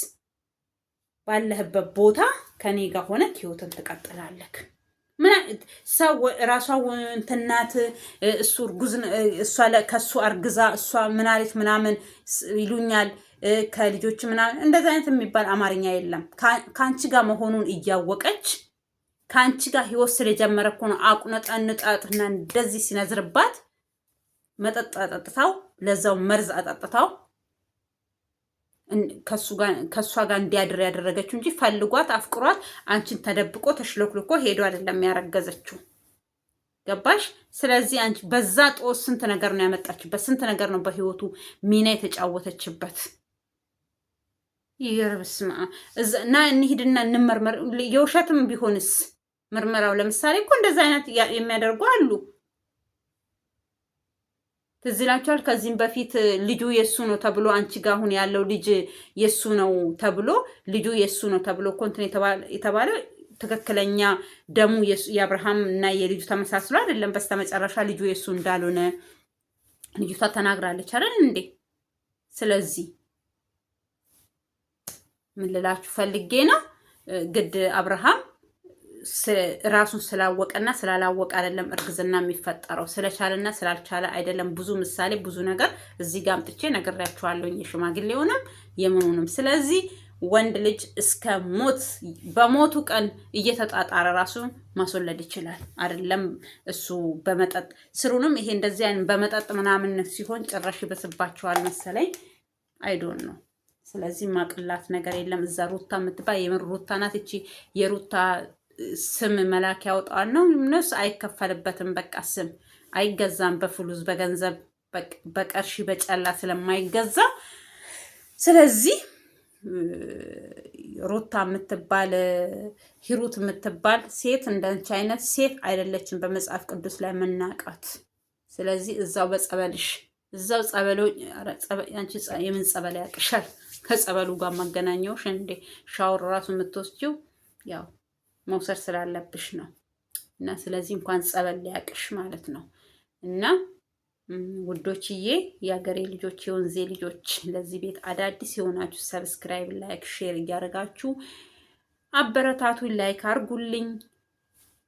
ባለህበት ቦታ ከኔ ጋር ሆነ ህይወትን ትቀጥላለህ? ምን ሰው ራሷ እንትናት እሱ እርጉዝ እሷ ከሱ አርግዛ እሷ ምናለች ምናምን ይሉኛል ከልጆች ምናምን እንደዛ አይነት የሚባል አማርኛ የለም። ከአንቺ ጋር መሆኑን እያወቀች ከአንቺ ጋር ህይወት ስለጀመረ እኮ ነው አቁነጣንጣጥና እንደዚህ ሲነዝርባት መጠጥ አጠጥታው ለዛው መርዝ አጠጥታው ከእሷ ጋር እንዲያድር ያደረገችው እንጂ ፈልጓት አፍቅሯት አንቺን ተደብቆ ተሽሎክልኮ ሄዶ አይደለም ያረገዘችው። ገባሽ? ስለዚህ አንቺ በዛ ጦስ ስንት ነገር ነው ያመጣችበት፣ ስንት ነገር ነው በህይወቱ ሚና የተጫወተችበት። ይርብስማ እና እንሂድና እንመርመር። የውሸትም ቢሆንስ ምርመራው ለምሳሌ እኮ እንደዛ አይነት የሚያደርጉ አሉ። ትዝ ይላችኋል? ከዚህም በፊት ልጁ የሱ ነው ተብሎ አንቺ ጋር አሁን ያለው ልጅ የሱ ነው ተብሎ ልጁ የሱ ነው ተብሎ እኮ እንትን የተባለ ትክክለኛ ደሙ የአብርሃም እና የልጁ ተመሳስሎ አይደለም። በስተመጨረሻ ልጁ የሱ እንዳልሆነ ልጅቷ ተናግራለች አይደል እንዴ? ስለዚህ ምን ልላችሁ ፈልጌ ነው ግድ አብርሃም ራሱን ስላወቀና ስላላወቀ አይደለም እርግዝና የሚፈጠረው፣ ስለቻለና ስላልቻለ አይደለም። ብዙ ምሳሌ ብዙ ነገር እዚህ ጋር አምጥቼ ነግሬያችኋለሁ፣ የሽማግሌውንም የምኑንም። ስለዚህ ወንድ ልጅ እስከ ሞት በሞቱ ቀን እየተጣጣረ ራሱ ማስወለድ ይችላል። አይደለም እሱ በመጠጥ ስሩንም ይሄ እንደዚህ አይነት በመጠጥ ምናምን ሲሆን ጭራሽ ይበስባቸዋል መሰለኝ። አይዶን ነው። ስለዚህ ማቅላት ነገር የለም። እዛ ሩታ የምትባል የምር ሩታ ናት። እቺ የሩታ ስም መላክ ያወጣል ነው እነሱ አይከፈልበትም። በቃ ስም አይገዛም በፍሉዝ በገንዘብ በቀርሺ በጨላ ስለማይገዛ። ስለዚህ ሩታ የምትባል ሂሩት የምትባል ሴት እንደንቺ አይነት ሴት አይደለችም በመጽሐፍ ቅዱስ ላይ መናቃት። ስለዚህ እዛው በጸበልሽ እዛው ጸበሎ አንቺ የምን ጸበል ያቅሻል? ከጸበሉ ጋር ማገናኘውሽ እንዴ? ሻወር ራሱ የምትወስጂው ያው መውሰድ ስላለብሽ ነው። እና ስለዚህ እንኳን ጸበል ሊያቅሽ ማለት ነው። እና ውዶችዬ፣ የሀገሬ ልጆች፣ የወንዜ ልጆች፣ ለዚህ ቤት አዳዲስ የሆናችሁ ሰብስክራይብ፣ ላይክ፣ ሼር እያደረጋችሁ አበረታቱኝ። ላይክ አርጉልኝ።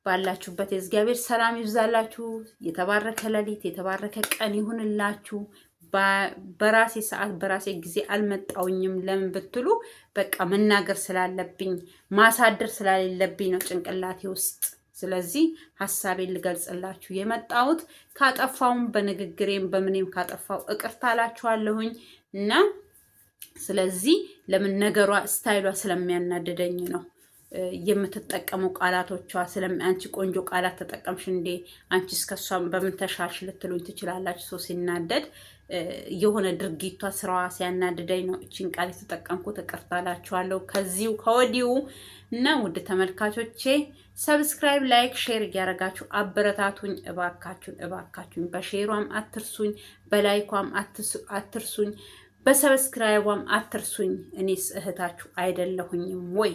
ባላችሁበት የእግዚአብሔር ሰላም ይብዛላችሁ። የተባረከ ሌሊት የተባረከ ቀን ይሁንላችሁ። በራሴ ሰዓት በራሴ ጊዜ አልመጣውኝም። ለምን ብትሉ በቃ መናገር ስላለብኝ ማሳደር ስለሌለብኝ ነው ጭንቅላቴ ውስጥ። ስለዚህ ሐሳቤን ልገልጽላችሁ የመጣሁት ካጠፋውም በንግግሬም በምንም ካጠፋው ይቅርታ እላችኋለሁኝ እና ስለዚህ ለምን ነገሯ ስታይሏ ስለሚያናድደኝ ነው የምትጠቀመው ቃላቶቿ። አንቺ ቆንጆ ቃላት ተጠቀምሽ እንዴ አንቺ እስከሷ በምን ተሻልሽ ልትሉኝ ትችላላችሁ። ሰው ሲናደድ የሆነ ድርጊቷ ስራዋ ሲያናድደኝ ነው እቺን ቃል የተጠቀምኩት። ይቅርታ እላችኋለሁ ከወዲሁ እና ውድ ተመልካቾቼ ሰብስክራይብ፣ ላይክ፣ ሼር እያደረጋችሁ አበረታቱኝ እባካችሁኝ። በሼሯም አትርሱኝ፣ በላይኳም አትርሱኝ፣ በሰብስክራይቧም አትርሱኝ። እኔስ እህታችሁ አይደለሁኝም ወይ?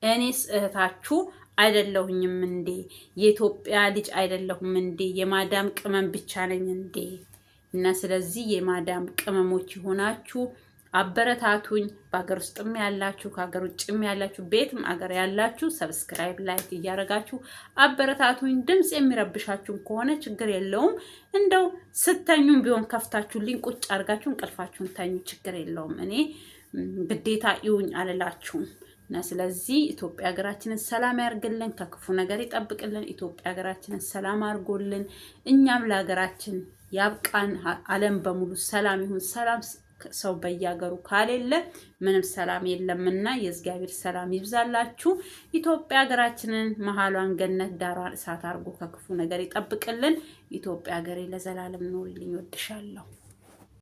እኔስ እህታችሁ አይደለሁኝም እንዴ? የኢትዮጵያ ልጅ አይደለሁም እንዴ? የማዳም ቅመም ብቻ ነኝ እንዴ? እና ስለዚህ የማዳም ቅመሞች ይሆናችሁ አበረታቱኝ። በአገር ውስጥም ያላችሁ ከሀገር ውጭም ያላችሁ ቤትም አገር ያላችሁ ሰብስክራይብ ላይክ እያደረጋችሁ አበረታቱኝ። ድምጽ የሚረብሻችሁ ከሆነ ችግር የለውም። እንደው ስተኙም ቢሆን ከፍታችሁልኝ ቁጭ አድርጋችሁ እንቅልፋችሁን ተኙ፣ ችግር የለውም። እኔ ግዴታ ይውኝ አልላችሁም። እና ስለዚህ ኢትዮጵያ ሀገራችንን ሰላም ያርግልን፣ ከክፉ ነገር ይጠብቅልን። ኢትዮጵያ ሀገራችንን ሰላም አርጎልን እኛም ለሀገራችን ያብቃን። ዓለም በሙሉ ሰላም ይሁን። ሰላም ሰው በየሀገሩ ካሌለ ምንም ሰላም የለምና የእግዚአብሔር ሰላም ይብዛላችሁ። ኢትዮጵያ ሀገራችንን መሀሏን ገነት ዳሯን እሳት አርጎ ከክፉ ነገር ይጠብቅልን። ኢትዮጵያ ሀገሬ ለዘላለም ኑሪልኝ። ወድሻለሁ።